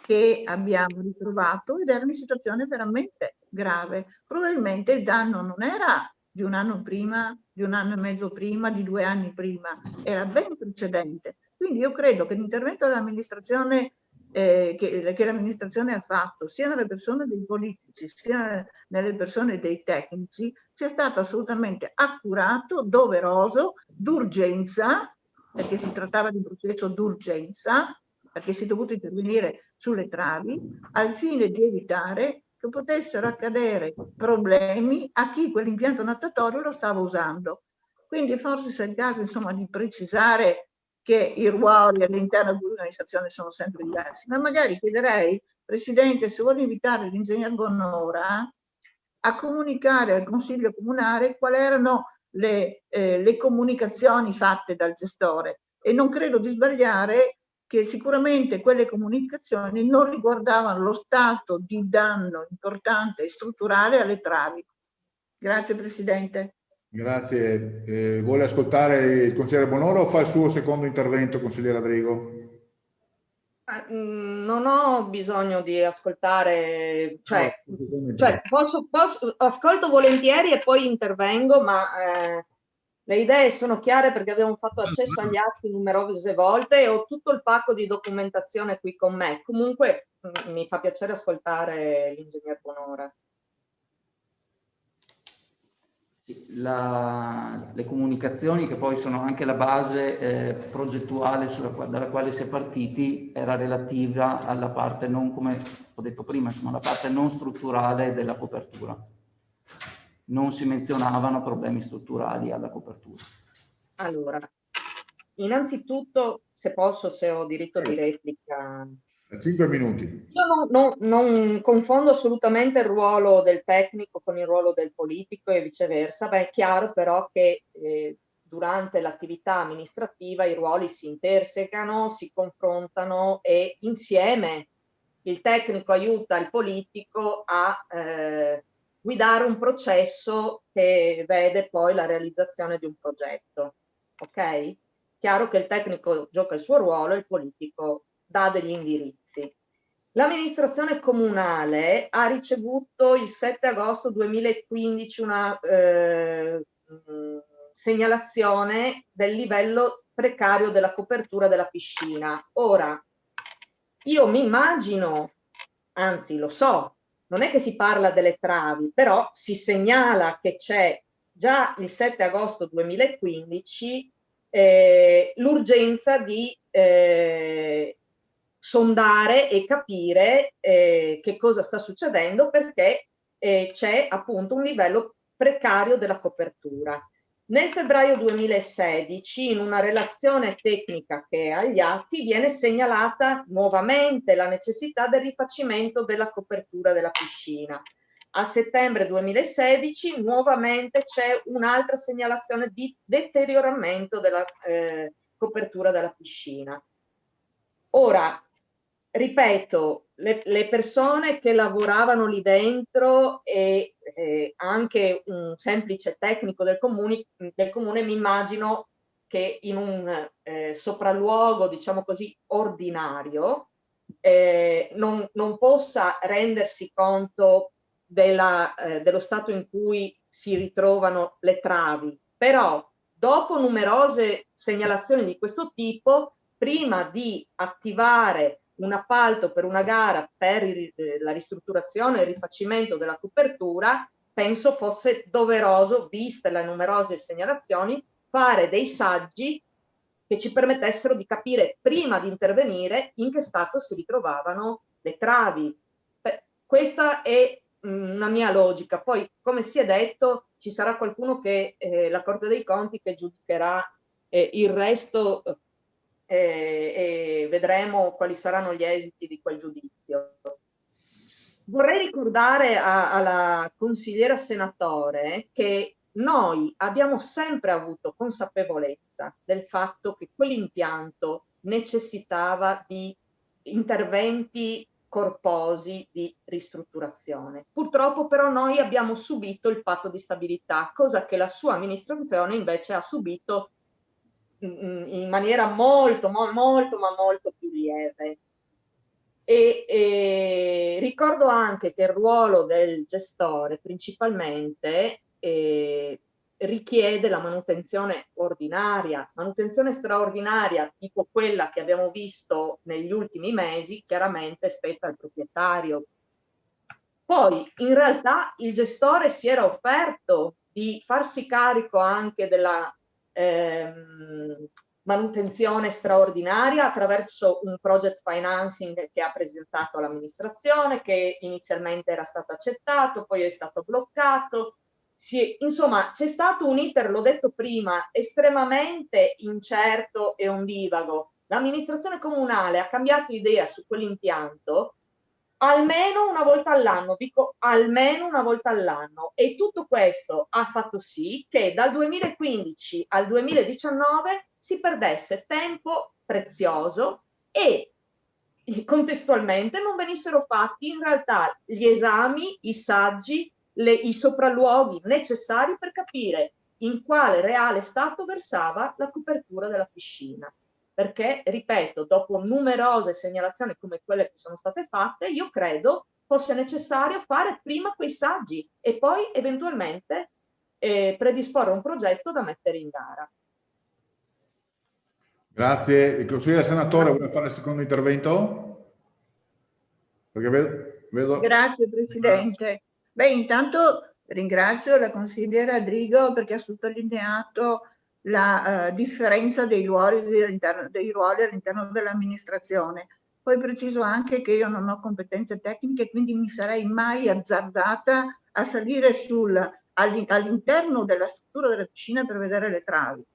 che abbiamo ritrovato ed era una situazione veramente grave. Probabilmente il danno non era di un anno prima, di un anno e mezzo prima, di 2 anni prima, era ben precedente. Quindi io credo che l'intervento dell'amministrazione che l'amministrazione ha fatto, sia nelle persone dei politici, sia nelle persone dei tecnici, sia stato assolutamente accurato, doveroso, d'urgenza, perché si trattava di un processo d'urgenza, perché si è dovuto intervenire sulle travi, al fine di evitare che potessero accadere problemi a chi quell'impianto natatorio lo stava usando. Quindi forse sia il caso, insomma, di precisare che i ruoli all'interno dell'organizzazione sono sempre diversi, ma magari chiederei, Presidente, se vuole invitare l'ingegner Bonora a comunicare al Consiglio Comunale quali erano le comunicazioni fatte dal gestore, e non credo di sbagliare che sicuramente quelle comunicazioni non riguardavano lo stato di danno importante e strutturale alle travi. Grazie Presidente. Grazie. Vuole ascoltare il consigliere Bonora o fa il suo secondo intervento, consigliere Adrigo? Non ho bisogno di ascoltare, ascolto volentieri e poi intervengo, ma le idee sono chiare perché abbiamo fatto accesso agli atti numerose volte e ho tutto il pacco di documentazione qui con me. Comunque mi fa piacere ascoltare l'ingegner Bonora. Le comunicazioni, che poi sono anche la base progettuale dalla quale si è partiti, era relativa alla parte non, come ho detto prima, insomma, la parte non strutturale della copertura. Non si menzionavano problemi strutturali alla copertura. Allora, innanzitutto, se posso, se ho diritto di replica. 5 minuti. Io non confondo assolutamente il ruolo del tecnico con il ruolo del politico e viceversa. Beh, è chiaro però che durante l'attività amministrativa i ruoli si intersecano, si confrontano e insieme il tecnico aiuta il politico a guidare un processo che vede poi la realizzazione di un progetto. Ok? Chiaro che il tecnico gioca il suo ruolo e il politico dà degli indirizzi. L'amministrazione comunale ha ricevuto il 7 agosto 2015 una segnalazione del livello precario della copertura della piscina. Ora, io mi immagino, anzi lo so, non è che si parla delle travi, però si segnala che c'è già il 7 agosto 2015 l'urgenza di sondare e capire che cosa sta succedendo, perché c'è appunto un livello precario della copertura. Nel febbraio 2016, in una relazione tecnica che è agli atti, viene segnalata nuovamente la necessità del rifacimento della copertura della piscina. A settembre 2016 nuovamente c'è un'altra segnalazione di deterioramento della copertura della piscina. Ora, ripeto, le persone che lavoravano lì dentro e anche un semplice tecnico del comune mi immagino che in un sopralluogo, diciamo così, ordinario, non possa rendersi conto dello stato in cui si ritrovano le travi. Però, dopo numerose segnalazioni di questo tipo, prima di attivare un appalto per una gara per la ristrutturazione e il rifacimento della copertura, penso fosse doveroso, viste le numerose segnalazioni, fare dei saggi che ci permettessero di capire prima di intervenire in che stato si ritrovavano le travi. Questa è una mia logica. Poi, come si è detto, ci sarà qualcuno che la Corte dei Conti che giudicherà il resto e vedremo quali saranno gli esiti di quel giudizio. Vorrei ricordare alla consigliera senatore che noi abbiamo sempre avuto consapevolezza del fatto che quell'impianto necessitava di interventi corposi di ristrutturazione. Purtroppo però noi abbiamo subito il patto di stabilità, cosa che la sua amministrazione invece ha subito in maniera molto più lieve. E ricordo anche che il ruolo del gestore principalmente richiede la manutenzione ordinaria. Manutenzione straordinaria tipo quella che abbiamo visto negli ultimi mesi chiaramente spetta al proprietario. Poi in realtà il gestore si era offerto di farsi carico anche della manutenzione straordinaria attraverso un project financing che ha presentato l'amministrazione, che inizialmente era stato accettato, poi è stato bloccato. Insomma, c'è stato un iter, l'ho detto prima, estremamente incerto e ondivago. L'amministrazione comunale ha cambiato idea su quell'impianto almeno una volta all'anno, dico almeno una volta all'anno, e tutto questo ha fatto sì che dal 2015 al 2019 si perdesse tempo prezioso e contestualmente non venissero fatti in realtà gli esami, i saggi, i sopralluoghi necessari per capire in quale reale stato versava la copertura della piscina. Perché, ripeto, dopo numerose segnalazioni come quelle che sono state fatte, io credo fosse necessario fare prima quei saggi e poi eventualmente predisporre un progetto da mettere in gara. Grazie. Il consigliere senatore vuole fare il secondo intervento? Perché vedo... Grazie Presidente. Beh, intanto ringrazio la consigliera Drigo perché ha sottolineato la differenza dei ruoli all'interno dell'amministrazione. Poi preciso anche che io non ho competenze tecniche, quindi mi sarei mai azzardata a salire all'interno della struttura della piscina per vedere le travi.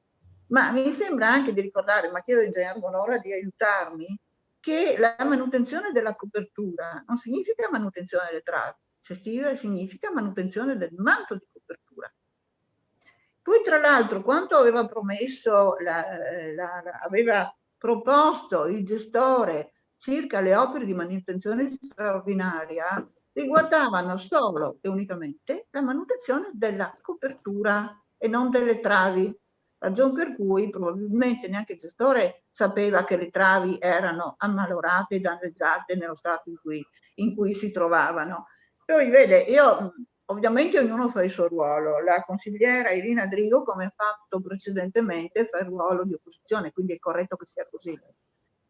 Ma mi sembra anche di ricordare, ma chiedo all'ingegner Bonora di aiutarmi, che la manutenzione della copertura non significa manutenzione delle travi, significa manutenzione del manto di copertura. Poi tra l'altro quanto aveva promesso, aveva proposto il gestore circa le opere di manutenzione straordinaria riguardavano solo e unicamente la manutenzione della copertura e non delle travi, ragion per cui probabilmente neanche il gestore sapeva che le travi erano ammalorate e danneggiate nello stato in cui si trovavano. Poi vede, io ovviamente ognuno fa il suo ruolo, la consigliera Irina Drigo, come ha fatto precedentemente, fa il ruolo di opposizione, quindi è corretto che sia così.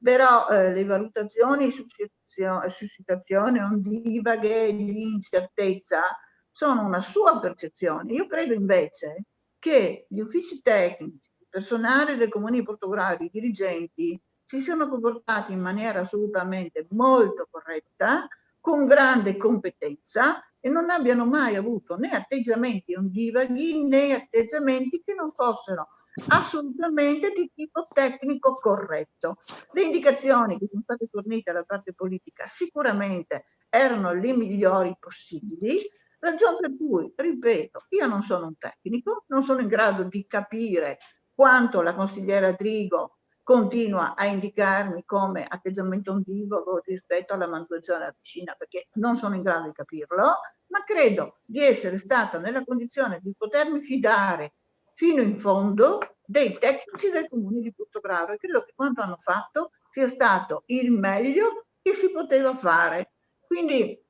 Però le valutazioni su situazioni ondivaghe di incertezza sono una sua percezione. Io credo invece che gli uffici tecnici, il personale del Comune di Portogruaro, i dirigenti, si siano comportati in maniera assolutamente molto corretta, con grande competenza, e non abbiano mai avuto né atteggiamenti ondivaghi né atteggiamenti che non fossero assolutamente di tipo tecnico corretto. Le indicazioni che sono state fornite alla parte politica sicuramente erano le migliori possibili, ragion per cui, ripeto, io non sono un tecnico, non sono in grado di capire quanto la consigliera Drigo continua a indicarmi come atteggiamento ondivago rispetto alla manutenzione della piscina, perché non sono in grado di capirlo, ma credo di essere stata nella condizione di potermi fidare fino in fondo dei tecnici del Comune di Portogruaro, e credo che quanto hanno fatto sia stato il meglio che si poteva fare. Quindi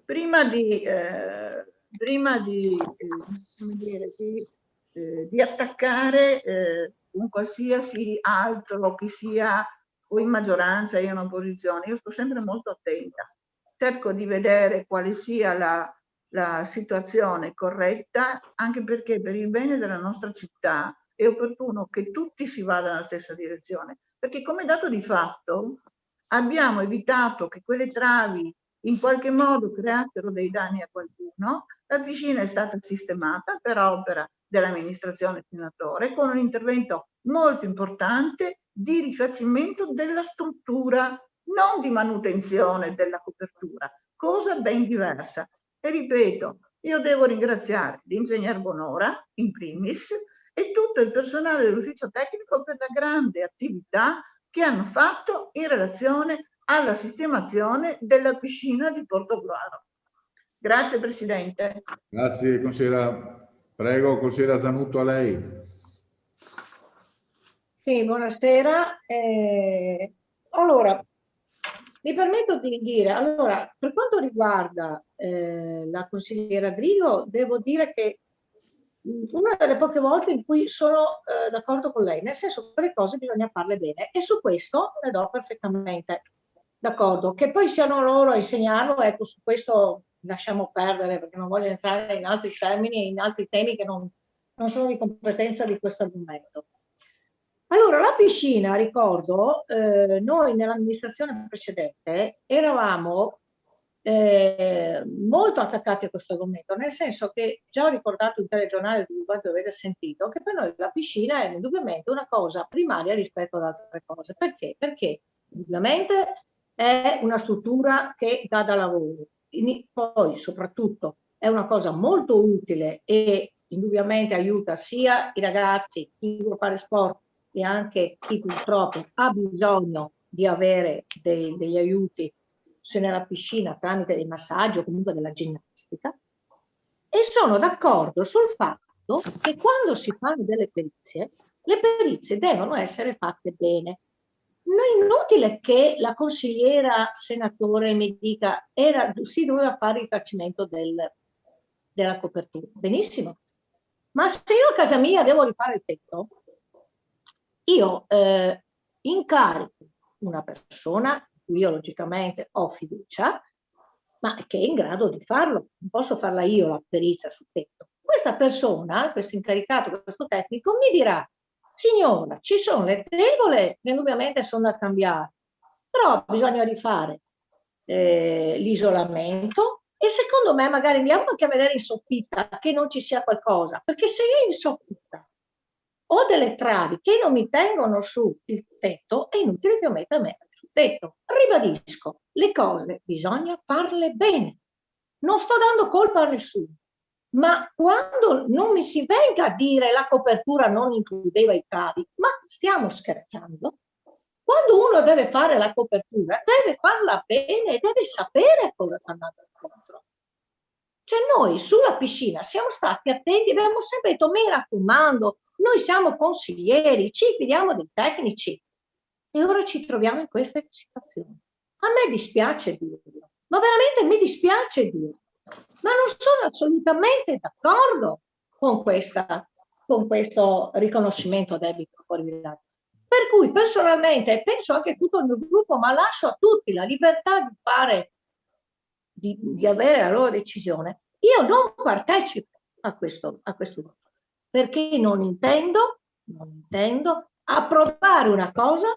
prima di attaccare un qualsiasi altro, che sia o in maggioranza o in opposizione, io sto sempre molto attenta, cerco di vedere quale sia la situazione corretta, anche perché per il bene della nostra città è opportuno che tutti si vadano nella stessa direzione, perché come dato di fatto abbiamo evitato che quelle travi in qualche modo creassero dei danni a qualcuno. La piscina è stata sistemata per opera dell'amministrazione senatore con un intervento molto importante di rifacimento della struttura, non di manutenzione della copertura, cosa ben diversa. E ripeto, Io devo ringraziare l'ingegner Bonora, in primis, e tutto il personale dell'ufficio tecnico per la grande attività che hanno fatto in relazione alla sistemazione della piscina di Portogruaro. Grazie Presidente. Grazie consigliera. Prego, consigliera Zanutto, a lei. Sì, buonasera. Allora, mi permetto di dire, allora, per quanto riguarda la consigliera Drigo, devo dire che una delle poche volte in cui sono d'accordo con lei, nel senso che le cose bisogna farle bene, e su questo ne do perfettamente d'accordo. Che poi siano loro a insegnarlo, ecco, su questo lasciamo perdere, perché non voglio entrare in altri termini e in altri temi che non sono di competenza di questo argomento. Allora, la piscina, ricordo, noi nell'amministrazione precedente eravamo molto attaccati a questo argomento, nel senso che già ho ricordato in telegiornale, di quanto avete sentito, che per noi la piscina è indubbiamente una cosa primaria rispetto ad altre cose. Perché? Perché indubbiamente è una struttura che dà da lavoro, poi soprattutto è una cosa molto utile e indubbiamente aiuta sia i ragazzi, chi vuole fare sport, e anche chi purtroppo ha bisogno di avere degli aiuti se nella piscina tramite dei massaggi o comunque della ginnastica. E sono d'accordo sul fatto che quando si fanno delle perizie, le perizie devono essere fatte bene. Non è inutile che la consigliera senatore mi dica si doveva fare il rifacimento della copertura. Benissimo. Ma se io a casa mia devo rifare il tetto, io incarico una persona, in cui io logicamente ho fiducia, ma che è in grado di farlo. Non posso farla io la perizia sul tetto. Questa persona, questo incaricato, questo tecnico, mi dirà: signora, ci sono le tegole che indubbiamente sono da cambiare, però bisogna rifare l'isolamento e secondo me magari andiamo anche a vedere in soffitta che non ci sia qualcosa, perché se io in soffitta ho delle travi che non mi tengono su il tetto, è inutile che io metta me sul tetto. Ribadisco, le cose bisogna farle bene. Non sto dando colpa a nessuno, ma quando non mi si venga a dire la copertura non includeva i travi, ma stiamo scherzando? Quando uno deve fare la copertura, deve farla bene e deve sapere a cosa sta andando incontro. Cioè noi sulla piscina siamo stati attenti, abbiamo sempre detto: mi raccomando, noi siamo consiglieri, ci fidiamo dei tecnici, e ora ci troviamo in queste situazioni. A me dispiace dirlo, ma veramente mi dispiace dirlo, ma non sono assolutamente d'accordo con questo riconoscimento a debito fuori bilancio. Per cui personalmente, penso anche tutto il mio gruppo, ma lascio a tutti la libertà di fare, di avere la loro decisione, io non partecipo a questo voto, perché non intendo approvare una cosa,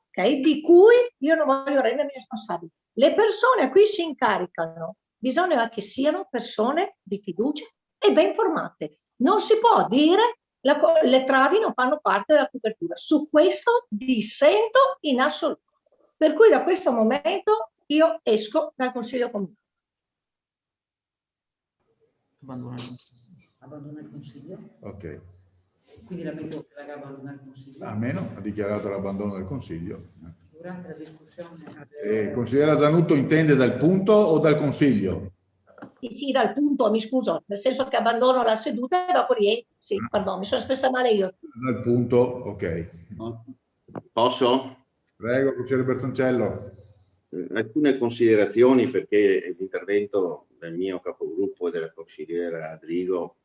okay, di cui io non voglio rendermi responsabile. Le persone a cui si incaricano bisogna che siano persone di fiducia e ben formate. Non si può dire le travi non fanno parte della copertura. Su questo dissento in assoluto. Per cui da questo momento io esco dal Consiglio Comunale. Abbandona il Consiglio? Ok. Quindi la vedo che abbandona il Consiglio? Almeno ha dichiarato l'abbandono del Consiglio. Durante la discussione... Consigliera Zanutto intende dal punto o dal Consiglio? Sì, dal punto, mi scuso, nel senso che abbandono la seduta e dopo rientro. Sì, pardon, mi sono espressa male io. Dal punto, ok. Posso? Prego, consigliere Bertoncello. Alcune considerazioni, perché l'intervento del mio capogruppo e della consigliera Drigo,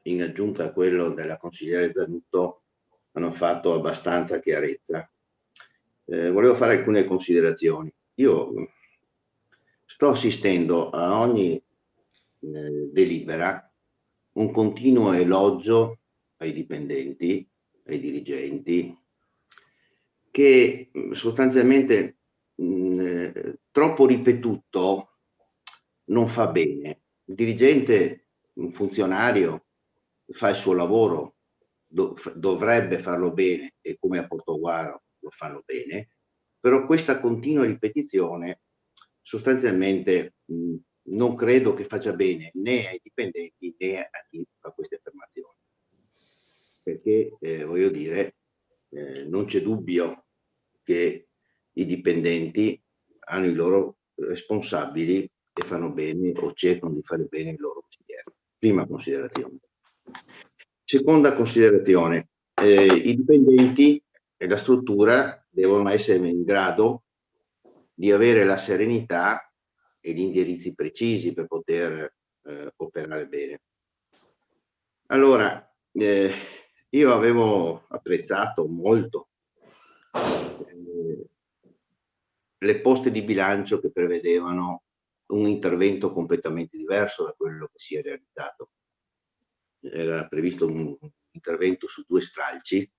in aggiunta a quello della consigliera Zanutto, hanno fatto abbastanza chiarezza. Volevo fare alcune considerazioni. Io sto assistendo a ogni delibera un continuo elogio ai dipendenti, ai dirigenti, che sostanzialmente troppo ripetuto non fa bene. Il dirigente, un funzionario, fa il suo lavoro, dovrebbe farlo bene, e come a Portogruaro lo fanno bene, però questa continua ripetizione sostanzialmente non credo che faccia bene né ai dipendenti né a chi fa queste affermazioni, perché voglio dire, non c'è dubbio che i dipendenti hanno i loro responsabili e fanno bene o cercano di fare bene il loro mestiere. Prima considerazione. Seconda considerazione, i dipendenti e la struttura devono essere in grado di avere la serenità e gli indirizzi precisi per poter operare bene. Allora, io avevo apprezzato molto le poste di bilancio che prevedevano un intervento completamente diverso da quello che si è realizzato. Era previsto un intervento su 2 stralci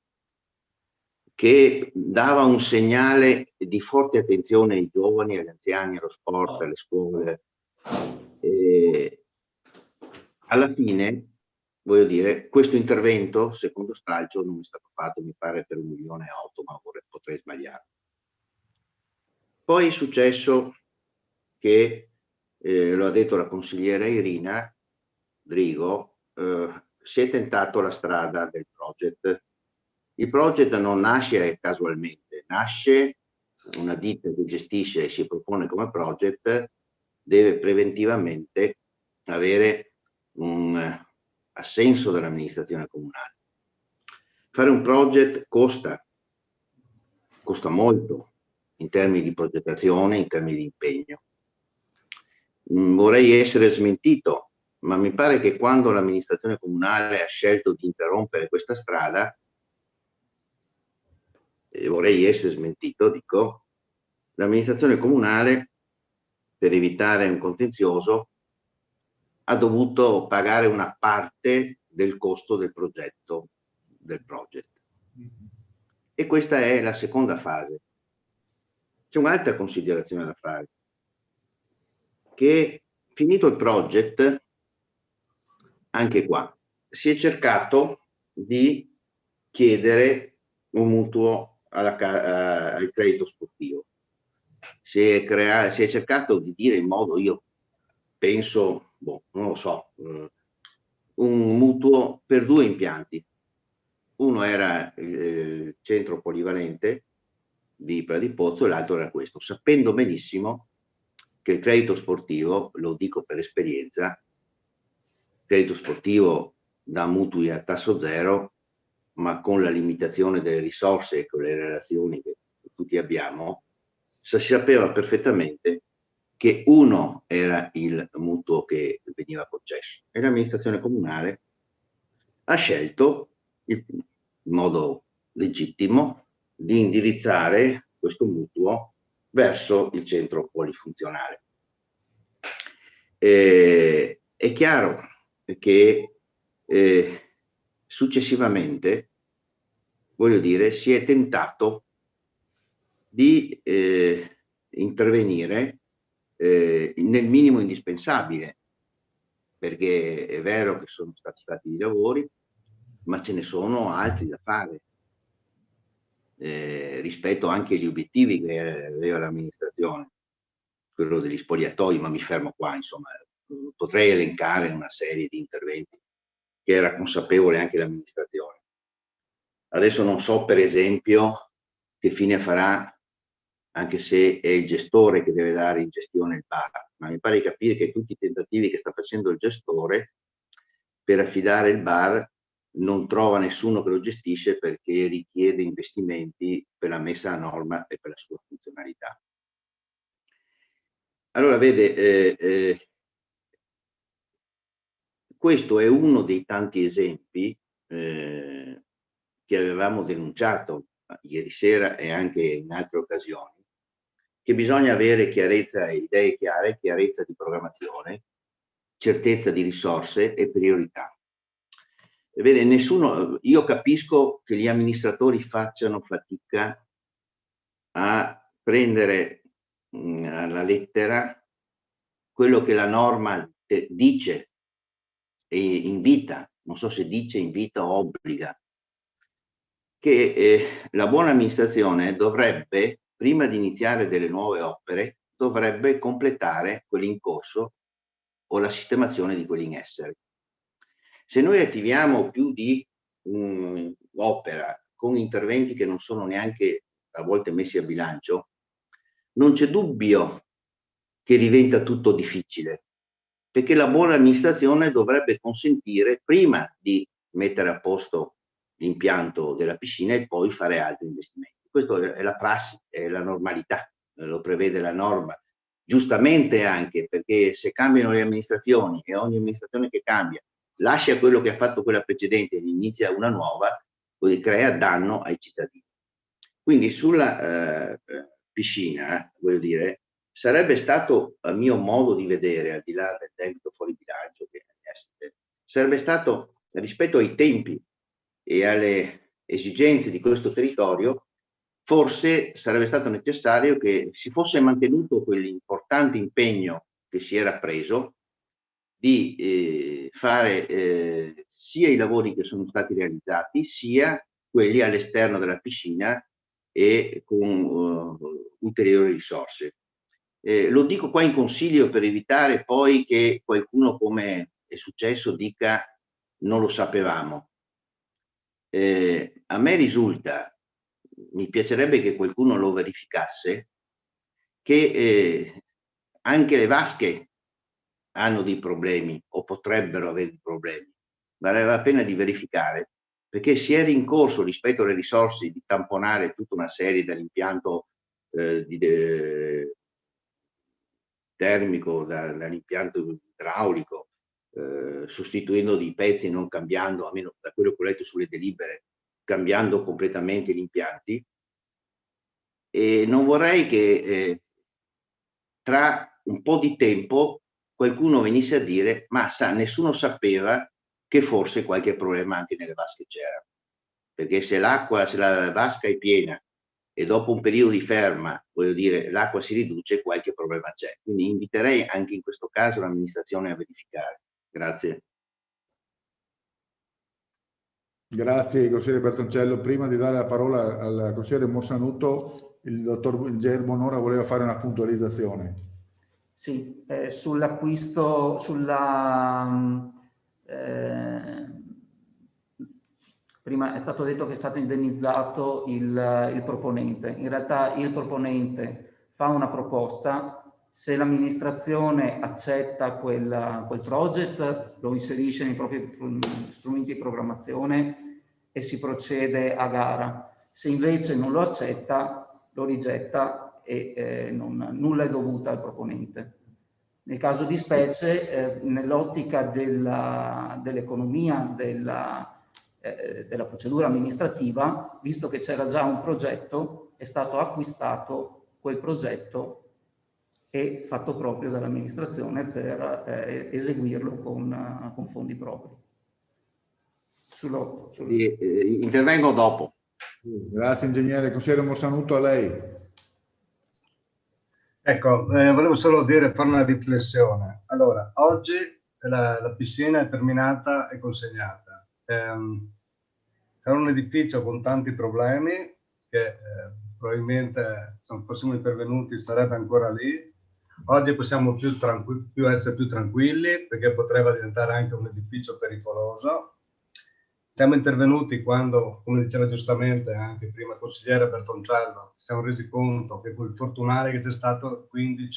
che dava un segnale di forte attenzione ai giovani, agli anziani, allo sport, alle scuole. Alla fine, voglio dire, questo intervento, secondo stralcio, non è stato fatto, mi pare, per 1,8 milioni, ma potrei sbagliare. Poi è successo che, lo ha detto la consigliera Irina Drigo, si è tentato la strada del project. Il project non nasce casualmente, nasce una ditta che gestisce e si propone come project, deve preventivamente avere un assenso dell'amministrazione comunale. Fare un project costa molto in termini di progettazione, in termini di impegno. Vorrei essere smentito, ma mi pare che quando l'amministrazione comunale ha scelto di interrompere questa strada, vorrei essere smentito, dico, l'amministrazione comunale, per evitare un contenzioso, ha dovuto pagare una parte del costo del progetto, del project. E questa è la seconda fase. C'è un'altra considerazione da fare, che finito il project, anche qua, si è cercato di chiedere un mutuo al credito sportivo. Si è cercato di dire in modo, io penso, non lo so, un mutuo per 2 impianti. Uno era il centro polivalente di Pradipozzo e l'altro era questo, sapendo benissimo che il credito sportivo, lo dico per esperienza, il credito sportivo dà mutui a tasso zero, ma con la limitazione delle risorse e con le relazioni che tutti abbiamo, si sapeva perfettamente che uno era il mutuo che veniva concesso e l'amministrazione comunale ha scelto in modo legittimo di indirizzare questo mutuo verso il centro polifunzionale. È chiaro che successivamente, voglio dire, si è tentato di intervenire nel minimo indispensabile, perché è vero che sono stati fatti i lavori, ma ce ne sono altri da fare rispetto anche agli obiettivi che aveva l'amministrazione, quello degli spogliatoi, ma mi fermo qua, insomma, potrei elencare una serie di interventi che era consapevole anche l'amministrazione. Adesso non so, per esempio, che fine farà, anche se è il gestore che deve dare in gestione il bar, ma mi pare di capire che tutti i tentativi che sta facendo il gestore per affidare il bar non trova nessuno che lo gestisce perché richiede investimenti per la messa a norma e per la sua funzionalità. Allora, vede, questo è uno dei tanti esempi che avevamo denunciato ieri sera e anche in altre occasioni, che bisogna avere chiarezza e idee chiare, chiarezza di programmazione, certezza di risorse e priorità. Vede, io capisco che gli amministratori facciano fatica a prendere alla lettera quello che la norma dice e invita, non so se dice, invita o obbliga, che la buona amministrazione dovrebbe, prima di iniziare delle nuove opere, dovrebbe completare quelle in corso o la sistemazione di quelli in essere. Se noi attiviamo più di un'opera con interventi che non sono neanche a volte messi a bilancio, non c'è dubbio che diventa tutto difficile, perché la buona amministrazione dovrebbe consentire prima di mettere a posto l'impianto della piscina e poi fare altri investimenti. Questo è la prassi, è la normalità, lo prevede la norma. Giustamente anche, perché se cambiano le amministrazioni e ogni amministrazione che cambia lascia quello che ha fatto quella precedente ed inizia una nuova, quindi crea danno ai cittadini. Quindi sulla piscina, voglio dire, sarebbe stato, a mio modo di vedere, al di là del debito fuori bilancio, sarebbe stato, rispetto ai tempi e alle esigenze di questo territorio, forse sarebbe stato necessario che si fosse mantenuto quell'importante impegno che si era preso di fare sia i lavori che sono stati realizzati, sia quelli all'esterno della piscina e con ulteriori risorse. Lo dico qua in consiglio per evitare poi che qualcuno, come è successo, dica non lo sapevamo. A me risulta, mi piacerebbe che qualcuno lo verificasse, che anche le vasche hanno dei problemi o potrebbero avere dei problemi. Varrebbe la pena di verificare, perché si è rincorso rispetto alle risorse di tamponare tutta una serie dall'impianto termico, dall'impianto idraulico, sostituendo dei pezzi, non cambiando, almeno da quello che ho letto sulle delibere, cambiando completamente gli impianti. E non vorrei che tra un po' di tempo qualcuno venisse a dire ma nessuno sapeva che forse qualche problema anche nelle vasche c'era, perché se la vasca è piena e dopo un periodo di ferma, voglio dire, l'acqua si riduce, qualche problema c'è. Quindi inviterei anche in questo caso l'amministrazione a verificare. Grazie. Grazie consigliere Bertoncello. Prima di dare la parola al consigliere Morsanuto, il dottor Ger Bonora voleva fare una puntualizzazione. Sì, sull'acquisto, prima è stato detto che è stato indennizzato il proponente. In realtà il proponente fa una proposta, se l'amministrazione accetta quel project lo inserisce nei propri strumenti di programmazione e si procede a gara. Se invece non lo accetta, lo rigetta e nulla è dovuta al proponente. Nel caso di specie, nell'ottica dell'economia della procedura amministrativa, visto che c'era già un progetto, è stato acquistato quel progetto e fatto proprio dall'amministrazione per eseguirlo con fondi propri. Intervengo dopo. Grazie ingegnere. Consigliere Morsanuto, a lei. Ecco, volevo solo fare una riflessione. Allora, oggi la piscina è terminata e consegnata. Era un edificio con tanti problemi che probabilmente se non fossimo intervenuti sarebbe ancora lì. Oggi possiamo essere più tranquilli perché potrebbe diventare anche un edificio pericoloso. Siamo intervenuti quando, come diceva giustamente anche prima il consigliere Bertoncello, ci siamo resi conto che quel fortunale che c'è stato nel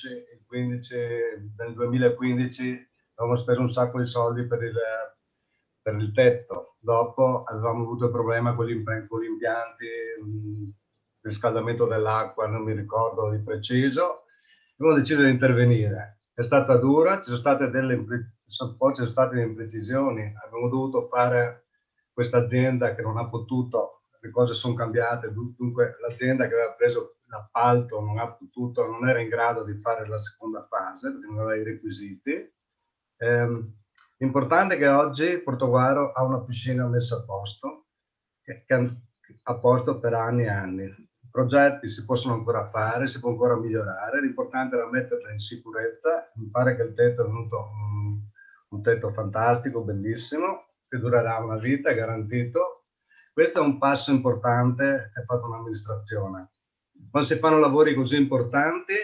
2015 avevamo speso un sacco di soldi per il tetto. Dopo avevamo avuto il problema con gli impianti, il riscaldamento dell'acqua, non mi ricordo di preciso. Abbiamo deciso di intervenire. È stata dura, ci sono state delle imprecisioni, abbiamo dovuto fare questa azienda che non ha potuto, le cose sono cambiate, dunque l'azienda che aveva preso l'appalto non era in grado di fare la seconda fase perché non aveva i requisiti. L'importante è che oggi Portogruaro ha una piscina messa a posto, che è a posto per anni e anni. I progetti si possono ancora fare, si può ancora migliorare, l'importante era metterla in sicurezza. Mi pare che il tetto è venuto un tetto fantastico, bellissimo, che durerà una vita, è garantito. Questo è un passo importante che ha fatto un'amministrazione. Quando si fanno lavori così importanti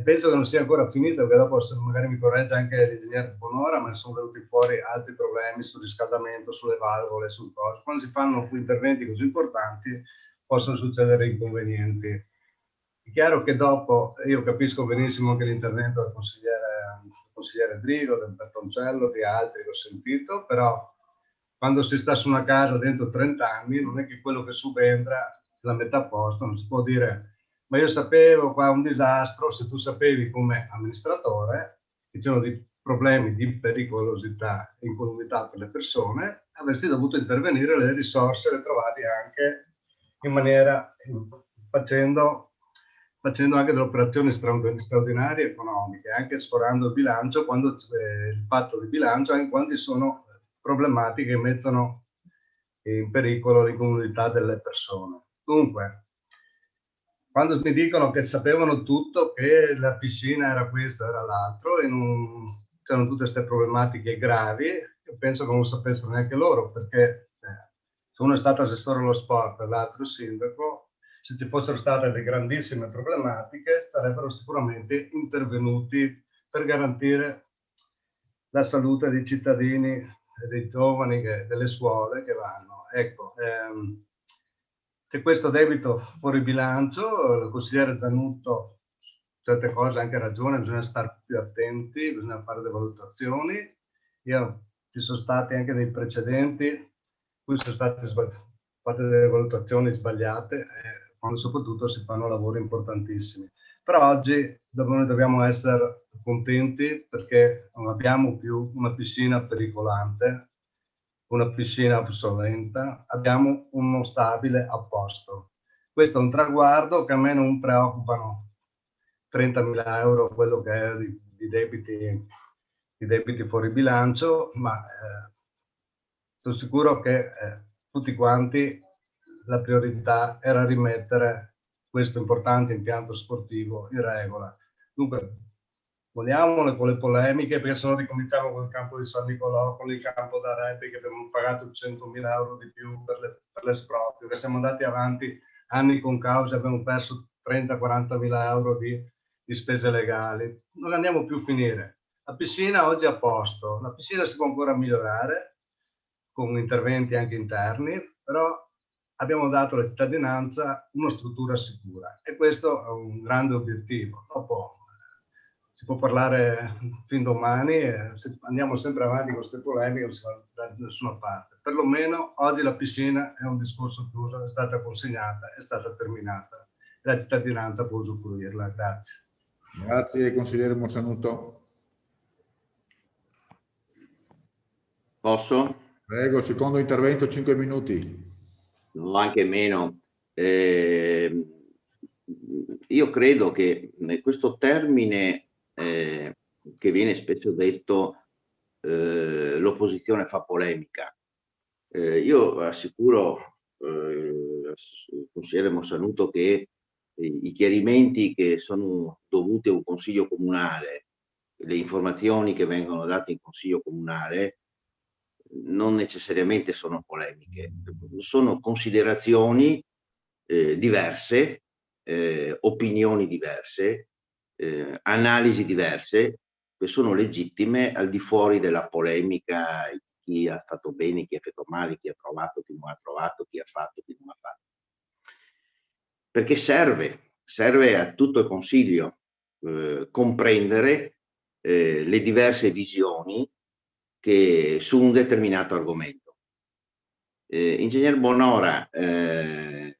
penso che non sia ancora finita, perché dopo magari mi corregge anche l'ingegnere Bonora, ma sono venuti fuori altri problemi sul riscaldamento, sulle valvole, sul costo. Quando si fanno interventi così importanti possono succedere inconvenienti. È chiaro che dopo, io capisco benissimo anche l'intervento del consigliere Drigo, del Bertoncello, di altri che ho sentito, però quando si sta su una casa dentro 30 anni non è che quello che subentra la metà a posto, non si può dire ma io sapevo qua un disastro. Se tu sapevi come amministratore che c'erano dei problemi di pericolosità e incolumità per le persone, avresti dovuto intervenire, le risorse le trovavi anche in maniera, facendo anche delle operazioni straordinarie economiche, anche sforando il bilancio, quando il patto di bilancio, anche quando ci sono problematiche che mettono in pericolo l'incolumità delle persone. Dunque, quando mi dicono che sapevano tutto, che la piscina era questo, era l'altro, e c'erano tutte queste problematiche gravi, io penso che non lo sapessero neanche loro, perché se uno è stato assessore allo sport e l'altro sindaco, se ci fossero state delle grandissime problematiche, sarebbero sicuramente intervenuti per garantire la salute dei cittadini e dei giovani, delle scuole che vanno. Ecco, c'è questo debito fuori bilancio, il consigliere Zanutto certe cose ha anche ragione, bisogna stare più attenti, bisogna fare delle valutazioni. Ci sono stati anche dei precedenti, cui sono state fatte delle valutazioni sbagliate, quando soprattutto si fanno lavori importantissimi. Però oggi noi dobbiamo essere contenti perché non abbiamo più una piscina pericolante, una piscina obsoleta, abbiamo uno stabile a posto. Questo è un traguardo che a me non preoccupano 30.000 euro, quello che è di debiti fuori bilancio, ma sono sicuro che tutti quanti la priorità era rimettere questo importante impianto sportivo in regola. Dunque, vogliamole con le polemiche, perché se no ricominciamo con il campo di San Nicolò, con il campo da rugby, che abbiamo pagato 100.000 euro di più per l'esproprio, che siamo andati avanti anni con cause, abbiamo perso 30-40.000 euro di spese legali. Non andiamo più a finire. La piscina oggi è a posto, la piscina si può ancora migliorare con interventi anche interni, però abbiamo dato alla cittadinanza una struttura sicura e questo è un grande obiettivo. Dopo si può parlare fin domani, andiamo sempre avanti con queste polemiche, non si va da nessuna parte. Perlomeno oggi la piscina è un discorso chiuso, è stata consegnata, è stata terminata e la cittadinanza può usufruirla. Grazie. Grazie consigliere Monsanuto. Posso? Prego, secondo intervento, 5 minuti. No, anche meno. Io credo che questo termine che viene spesso detto l'opposizione fa polemica. Io assicuro il consigliere Monsanuto che i chiarimenti che sono dovuti a un consiglio comunale, le informazioni che vengono date in consiglio comunale non necessariamente sono polemiche, sono considerazioni diverse, opinioni diverse, analisi diverse, che sono legittime al di fuori della polemica, chi ha fatto bene, chi ha fatto male, chi ha trovato, chi non ha trovato, chi ha fatto, chi non ha fatto. Perché serve a tutto il Consiglio comprendere le diverse visioni che su un determinato argomento. Ingegner Bonora, è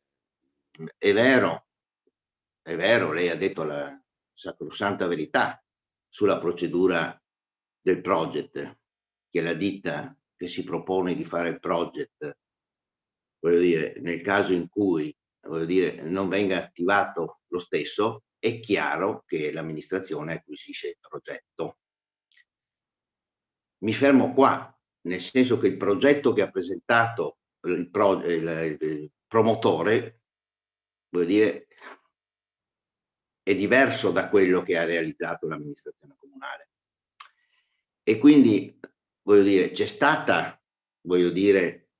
vero, lei ha detto la sacrosanta verità sulla procedura del project, che la ditta che si propone di fare il project, voglio dire, nel caso in cui non venga attivato lo stesso, è chiaro che l'amministrazione acquisisce il progetto. Mi fermo qua, nel senso che il progetto che ha presentato il promotore, voglio dire, è diverso da quello che ha realizzato l'amministrazione comunale. E quindi, voglio dire, c'è stata, voglio dire,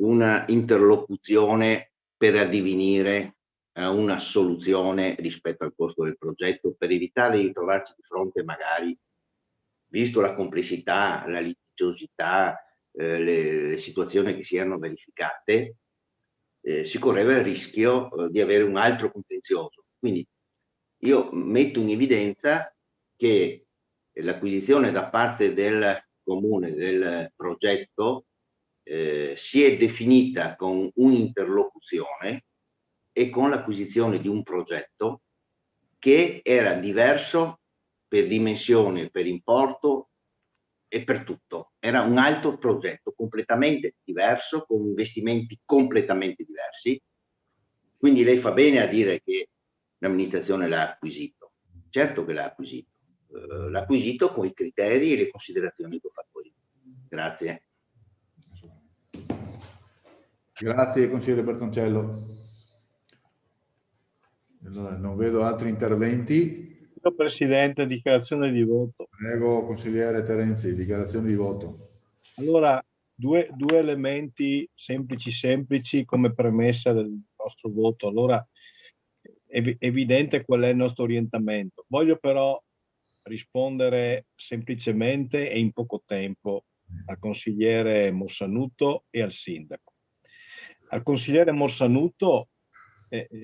una interlocuzione per addivenire a una soluzione rispetto al costo del progetto, per evitare di trovarci di fronte magari, visto la complessità, la litigiosità, le situazioni che si erano verificate, si correva il rischio di avere un altro contenzioso. Quindi io metto in evidenza che l'acquisizione da parte del comune del progetto si è definita con un'interlocuzione e con l'acquisizione di un progetto che era diverso per dimensione, per importo e per tutto. Era un altro progetto completamente diverso, con investimenti completamente diversi. Quindi lei fa bene a dire che l'amministrazione l'ha acquisito. Certo che l'ha acquisito. L'ha acquisito con i criteri e le considerazioni che ho fatto io. Grazie. Grazie, consigliere Bertoncello. Allora, non vedo altri interventi. Presidente, dichiarazione di voto. Prego, consigliere Terenzi, dichiarazione di voto. Allora, due elementi semplici come premessa del nostro voto. Allora, è evidente qual è il nostro orientamento. Voglio però rispondere semplicemente e in poco tempo al consigliere Mossanuto e al sindaco. Al consigliere Mossanuto,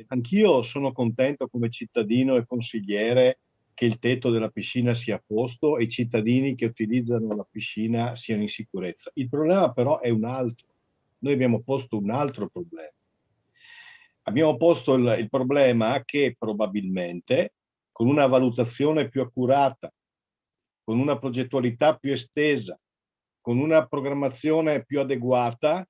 anch'io sono contento come cittadino e consigliere che il tetto della piscina sia a posto e i cittadini che utilizzano la piscina siano in sicurezza. Il problema però è un altro. Noi abbiamo posto un altro problema. Abbiamo posto il problema che probabilmente con una valutazione più accurata, con una progettualità più estesa, con una programmazione più adeguata,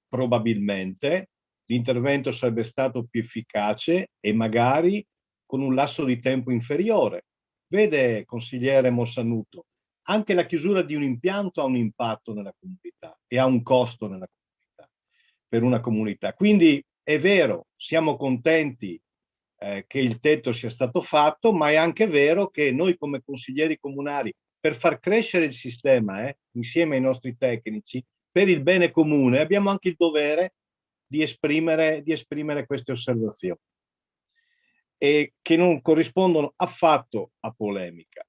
probabilmente l'intervento sarebbe stato più efficace e magari con un lasso di tempo inferiore. Vede, consigliere Mossanuto, anche la chiusura di un impianto ha un impatto nella comunità e ha un costo nella comunità, per una comunità. Quindi è vero, siamo contenti che il tetto sia stato fatto, ma è anche vero che noi come consiglieri comunali, per far crescere il sistema, insieme ai nostri tecnici, per il bene comune, abbiamo anche il dovere di esprimere queste osservazioni, e che non corrispondono affatto a polemica.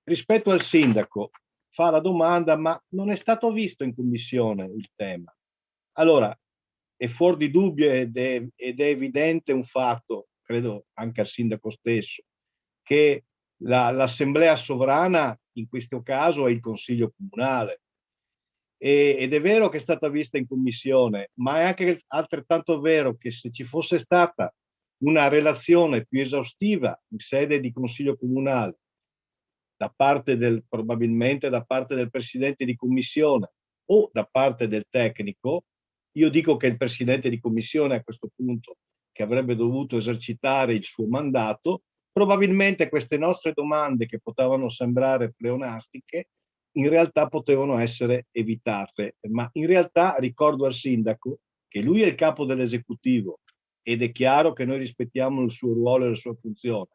Rispetto al sindaco, fa la domanda, ma non è stato visto in commissione il tema. Allora, è fuori di dubbio ed è evidente un fatto, credo anche al sindaco stesso, che l'assemblea sovrana in questo caso è il consiglio comunale. Ed è vero che è stata vista in commissione, ma è anche altrettanto vero che se ci fosse stata una relazione più esaustiva in sede di consiglio comunale probabilmente da parte del presidente di commissione o da parte del tecnico, io dico che il presidente di commissione a questo punto, che avrebbe dovuto esercitare il suo mandato, probabilmente queste nostre domande che potevano sembrare pleonastiche in realtà potevano essere evitate. Ma in realtà ricordo al sindaco che lui è il capo dell'esecutivo ed è chiaro che noi rispettiamo il suo ruolo e la sua funzione,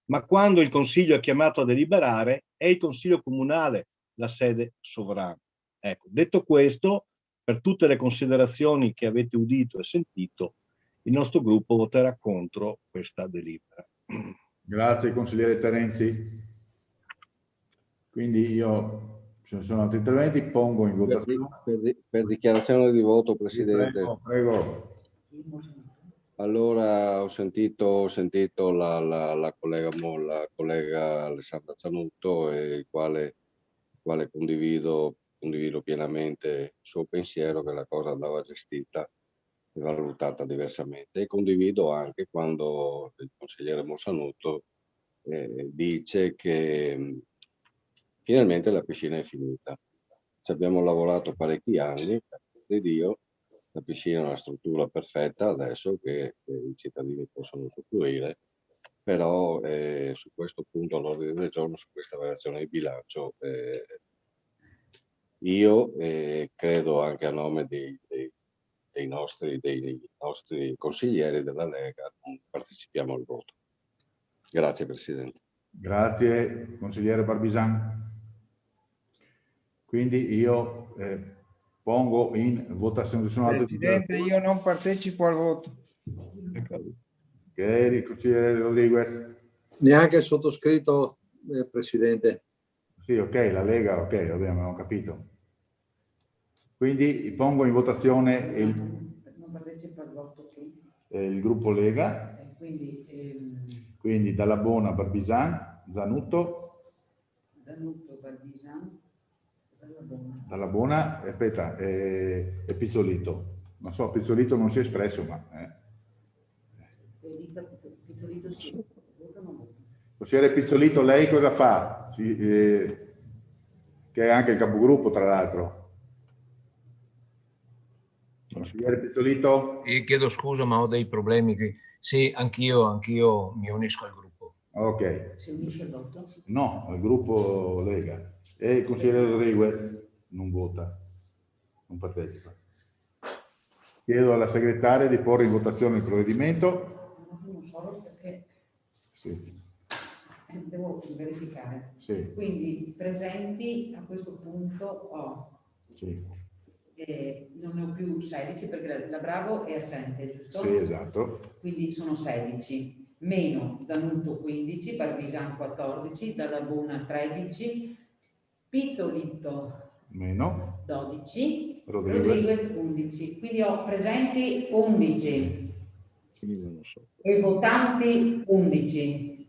ma quando il consiglio è chiamato a deliberare è il consiglio comunale la sede sovrana. Ecco, detto questo, per tutte le considerazioni che avete udito e sentito, il nostro gruppo voterà contro questa delibera. Grazie consigliere Terenzi. Quindi io, se non sono altri interventi, pongo in votazione. Per dichiarazione di voto, Presidente. Prego. Allora, ho sentito la collega Alessandra Zanuto, e il quale condivido pienamente il suo pensiero, che la cosa andava gestita e valutata diversamente. E condivido anche quando il consigliere Mossanuto dice che finalmente la piscina è finita. Ci abbiamo lavorato parecchi anni, per di Dio. La piscina è una struttura perfetta adesso che i cittadini possono usufruire, però su questo punto all'ordine del giorno, su questa variazione di bilancio, io credo anche a nome dei nostri consiglieri della Lega non partecipiamo al voto. Grazie Presidente. Grazie consigliere Barbisan. Quindi io pongo in votazione. Presidente, io non partecipo al voto. il consigliere Rodriguez. Neanche il sottoscritto, Presidente. Sì, ok, la Lega, ok, abbiamo capito. Quindi pongo in votazione Non partecipa al voto qui. il gruppo Lega. Quindi Dalla Bona, Barbisan, Zanutto. Zanutto, Barbisan, Dalla Bona, aspetta, e Pizzolito. Non so, Pizzolito non si è espresso, ma... Pizzolito sì, vota o non vota? Consigliere Pizzolito, lei cosa fa? Che è anche il capogruppo, tra l'altro. Consigliere Pizzolito? Io chiedo scusa, ma ho dei problemi. Sì, anch'io mi unisco al gruppo. Ok. Si unisce al voto? No, al gruppo Lega. E il consigliere Rodriguez non vota, non partecipa. Chiedo alla segretaria di porre in votazione il provvedimento. Non solo perché Sì. devo verificare. Sì. Quindi presenti a questo punto ho, Sì. non ne ho più 16 perché la Bravo è assente, giusto? Sì, esatto. Quindi sono 16. Meno Zanutto 15, Barbisan 14, Dalla Bona 13, Pizzolito Meno. 12, Rodriguez. Rodriguez 11. Quindi ho presenti 11 e votanti 11.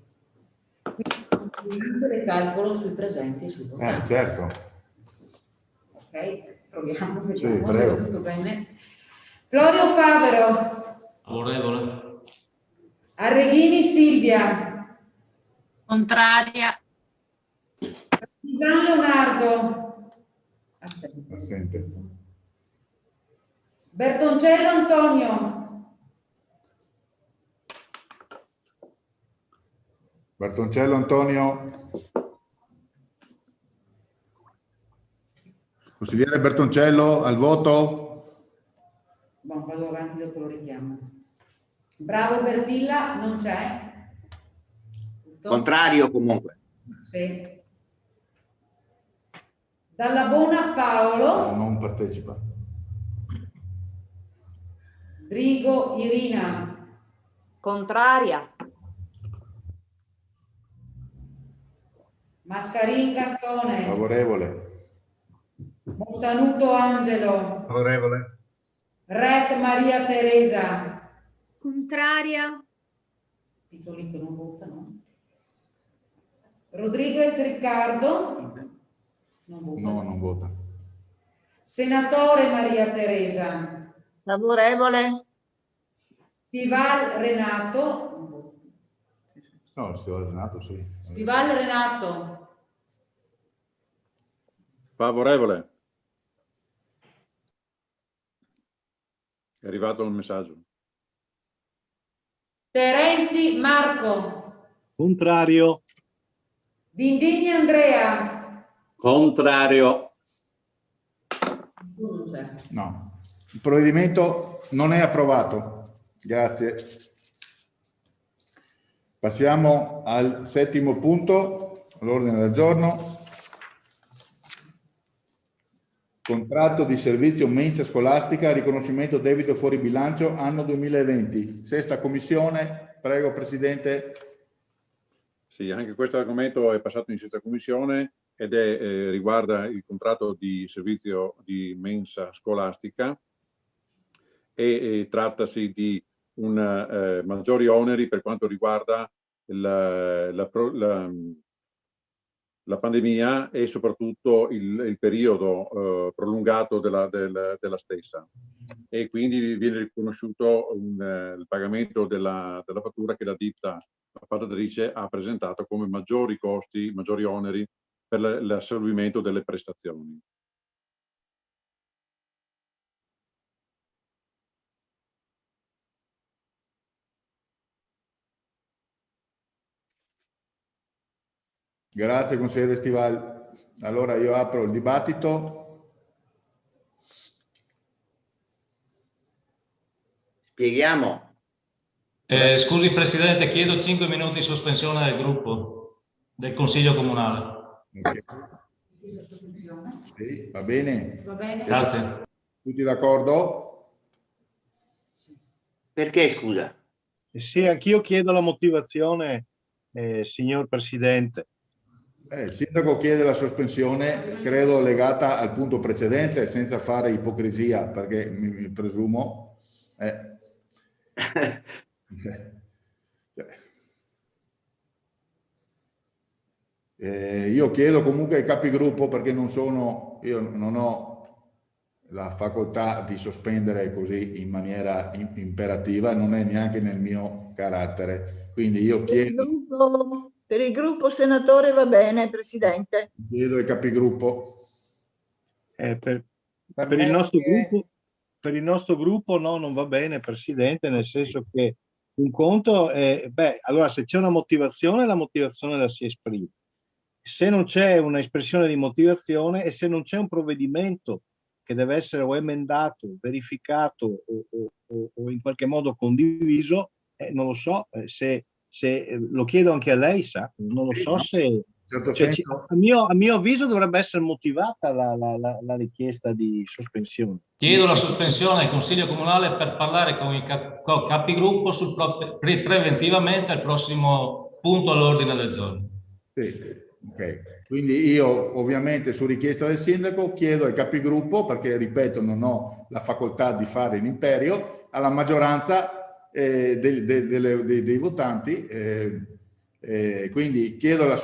Quindi le calcolo sui presenti e sui votanti. Certo. Ok, proviamo, vediamo Sì, se prego. va tutto bene. Florio Favero. Favorevole. Arreghini Silvia. Contraria. San Leonardo. Assente. Assente. Bertoncello Antonio. Bertoncello Antonio. Consigliere Bertoncello al voto. Bon, vado avanti, dopo lo richiamo. Bravo Bertilla, non c'è. Giusto? Contrario comunque. Sì. Dalla Bona Paolo. Non partecipa. Drigo Irina. Contraria. Mascarin Gastone. Favorevole. Mossanuto Angelo. Favorevole. Ret Maria Teresa. Contraria. Pizzolito non vota, no? Rodriguez Riccardo. Non vota. No, non vota. Senatore Maria Teresa. Favorevole. Stival Renato. No, si è ordinato, sì. Stival Renato. Favorevole. È arrivato il messaggio. Terenzi Marco. Contrario. Vindini Andrea. Contrario. Non c'è. No. Il provvedimento non è approvato. Grazie. Passiamo al settimo punto, all'ordine del giorno. Contratto di servizio mensa scolastica, riconoscimento debito fuori bilancio, anno 2020. Sesta commissione, prego Presidente. Sì, anche questo argomento è passato in sesta commissione ed riguarda il contratto di servizio di mensa scolastica e trattasi di maggiori oneri per quanto riguarda la pandemia e soprattutto il periodo prolungato della stessa, e quindi viene riconosciuto il pagamento della fattura che la ditta appaltatrice ha presentato come maggiori costi, maggiori oneri per l'assolvimento delle prestazioni. Grazie consigliere Stival. Allora io apro il dibattito. Spieghiamo. Scusi Presidente, chiedo 5 minuti di sospensione del gruppo, del Consiglio Comunale. Okay. Sì, va bene. Va bene. Grazie. Tutti d'accordo? Perché, scusa? Sì, anch'io chiedo la motivazione, signor Presidente. Il sindaco chiede la sospensione, credo legata al punto precedente, senza fare ipocrisia, perché mi presumo... io chiedo comunque ai capigruppo, perché io non ho la facoltà di sospendere così in maniera imperativa, non è neanche nel mio carattere. Quindi io chiedo... Per il gruppo senatore va bene, Presidente. Chiedo ai capigruppo. Per il nostro gruppo no, non va bene, Presidente, nel senso che un conto è... allora se c'è una motivazione, la motivazione la si esprime. Se non c'è un'espressione di motivazione e se non c'è un provvedimento che deve essere o emendato, verificato o in qualche modo condiviso, non lo so, se lo chiedo anche a lei, sa, non lo so se... Certo, cioè, a mio avviso dovrebbe essere motivata la richiesta di sospensione. Chiedo la sospensione al Consiglio Comunale per parlare con i capigruppo preventivamente al prossimo punto all'ordine del giorno. Sì. Ok, quindi io ovviamente su richiesta del sindaco chiedo ai capigruppo, perché ripeto non ho la facoltà di fare l'imperio, alla maggioranza dei votanti, quindi chiedo la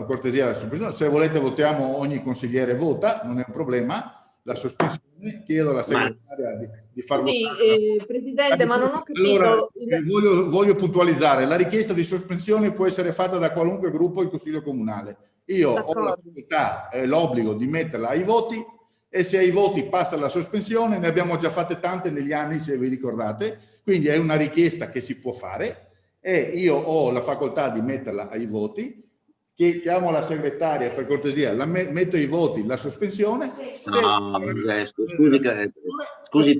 cortesia della sospensione. Se volete votiamo, ogni consigliere vota, non è un problema. La sospensione, chiedo alla segretaria di far votare. Presidente, ma non ho capito. Allora, voglio puntualizzare, la richiesta di sospensione può essere fatta da qualunque gruppo in Consiglio Comunale. Io ho la facoltà e l'obbligo di metterla ai voti, e se ai voti passa la sospensione, ne abbiamo già fatte tante negli anni, se vi ricordate, quindi è una richiesta che si può fare e io ho la facoltà di metterla ai voti. Chiamo la segretaria per cortesia, metto ai voti la sospensione. Scusi,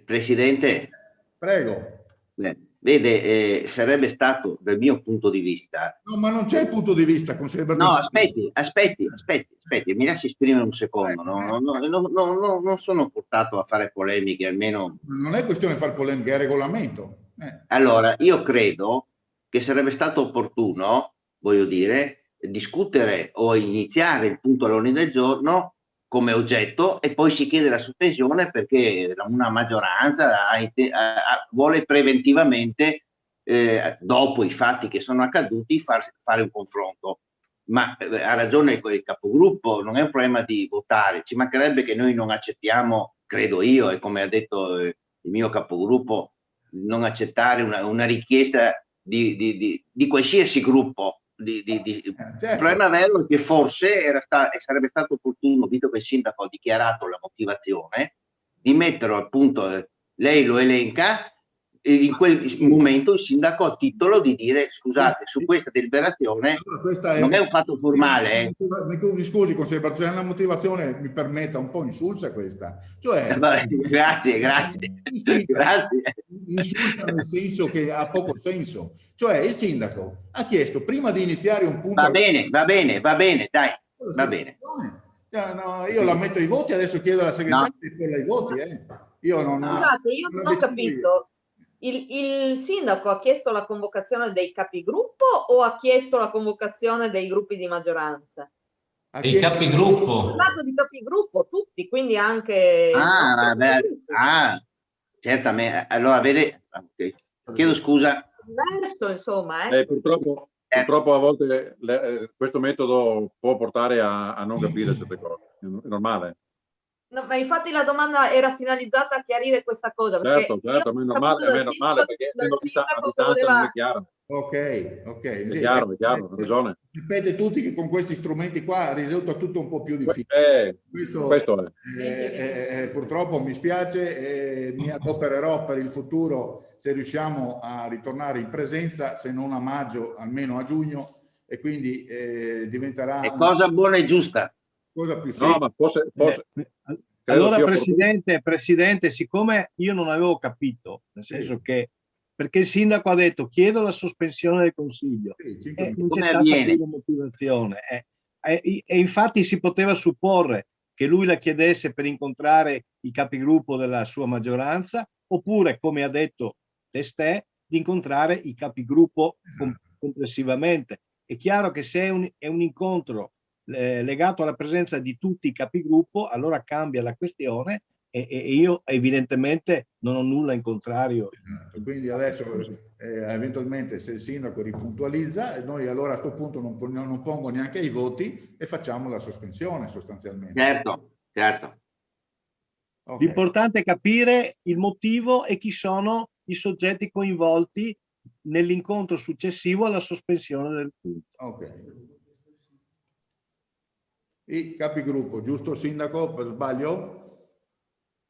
Presidente. Prego. Vede, sarebbe stato, dal mio punto di vista... No, ma non c'è il punto di vista, consigliere No, Bernacchi. aspetti, mi lasci esprimere un secondo. Non sono portato a fare polemiche, almeno... Non è questione di fare polemiche, è regolamento. Allora, io credo che sarebbe stato opportuno, voglio dire, discutere o iniziare il punto all'ordine del giorno come oggetto e poi si chiede la sospensione perché una maggioranza vuole preventivamente, dopo i fatti che sono accaduti, fare un confronto. Ma ha ragione il capogruppo, non è un problema di votare, ci mancherebbe che noi non accettiamo, credo io, e come ha detto il mio capogruppo, non accettare una richiesta di qualsiasi gruppo. Certo. Il problema vero è che forse sarebbe stato opportuno, visto che il sindaco ha dichiarato la motivazione, di metterlo appunto, lei lo elenca, in quel momento il sindaco ha titolo di dire scusate, su questa deliberazione non è un fatto formale. Mi scusi, consigliere Bartolini, è una motivazione, mi permetta, un po' insulsa questa. Cioè, grazie. Insulsa nel senso che ha poco senso. Cioè il sindaco ha chiesto prima di iniziare un punto... Va bene, dai, va bene. No, io la metto ai voti, adesso chiedo alla segretaria di metterla ai voti. Io non ho capito. Il sindaco ha chiesto la convocazione dei capigruppo o ha chiesto la convocazione dei gruppi di maggioranza? I capigruppo. Ha parlato di capigruppo tutti, quindi anche... Certamente. Allora, chiedo scusa. Diverso, insomma. Purtroppo a volte questo metodo può portare a non capire certe cose, è normale. No, ma infatti la domanda era finalizzata a chiarire questa cosa. Certo, ma è normale perché essendo vista a distanza non è chiaro. Ok. È chiaro, ha ragione. Sapete tutti che con questi strumenti qua risulta tutto un po' più difficile. Questo è. Purtroppo mi spiace, mi adopererò per il futuro se riusciamo a ritornare in presenza, se non a maggio, almeno a giugno, e quindi diventerà... È cosa buona e giusta. Cosa più semplice. No, ma forse allora Presidente, siccome io non avevo capito, nel senso che perché il sindaco ha detto chiedo la sospensione del consiglio, non c'è stata più la motivazione e infatti si poteva supporre che lui la chiedesse per incontrare i capigruppo della sua maggioranza, oppure, come ha detto Testè, di incontrare i capigruppo complessivamente. È chiaro che se è un incontro legato alla presenza di tutti i capigruppo, allora cambia la questione e io evidentemente non ho nulla in contrario. Quindi adesso eventualmente se il sindaco ripuntualizza, noi allora a questo punto non pongo neanche i voti e facciamo la sospensione sostanzialmente. Certo, certo. Okay. L'importante è capire il motivo e chi sono i soggetti coinvolti nell'incontro successivo alla sospensione del punto. Ok. I capigruppo, giusto sindaco? Per sbaglio?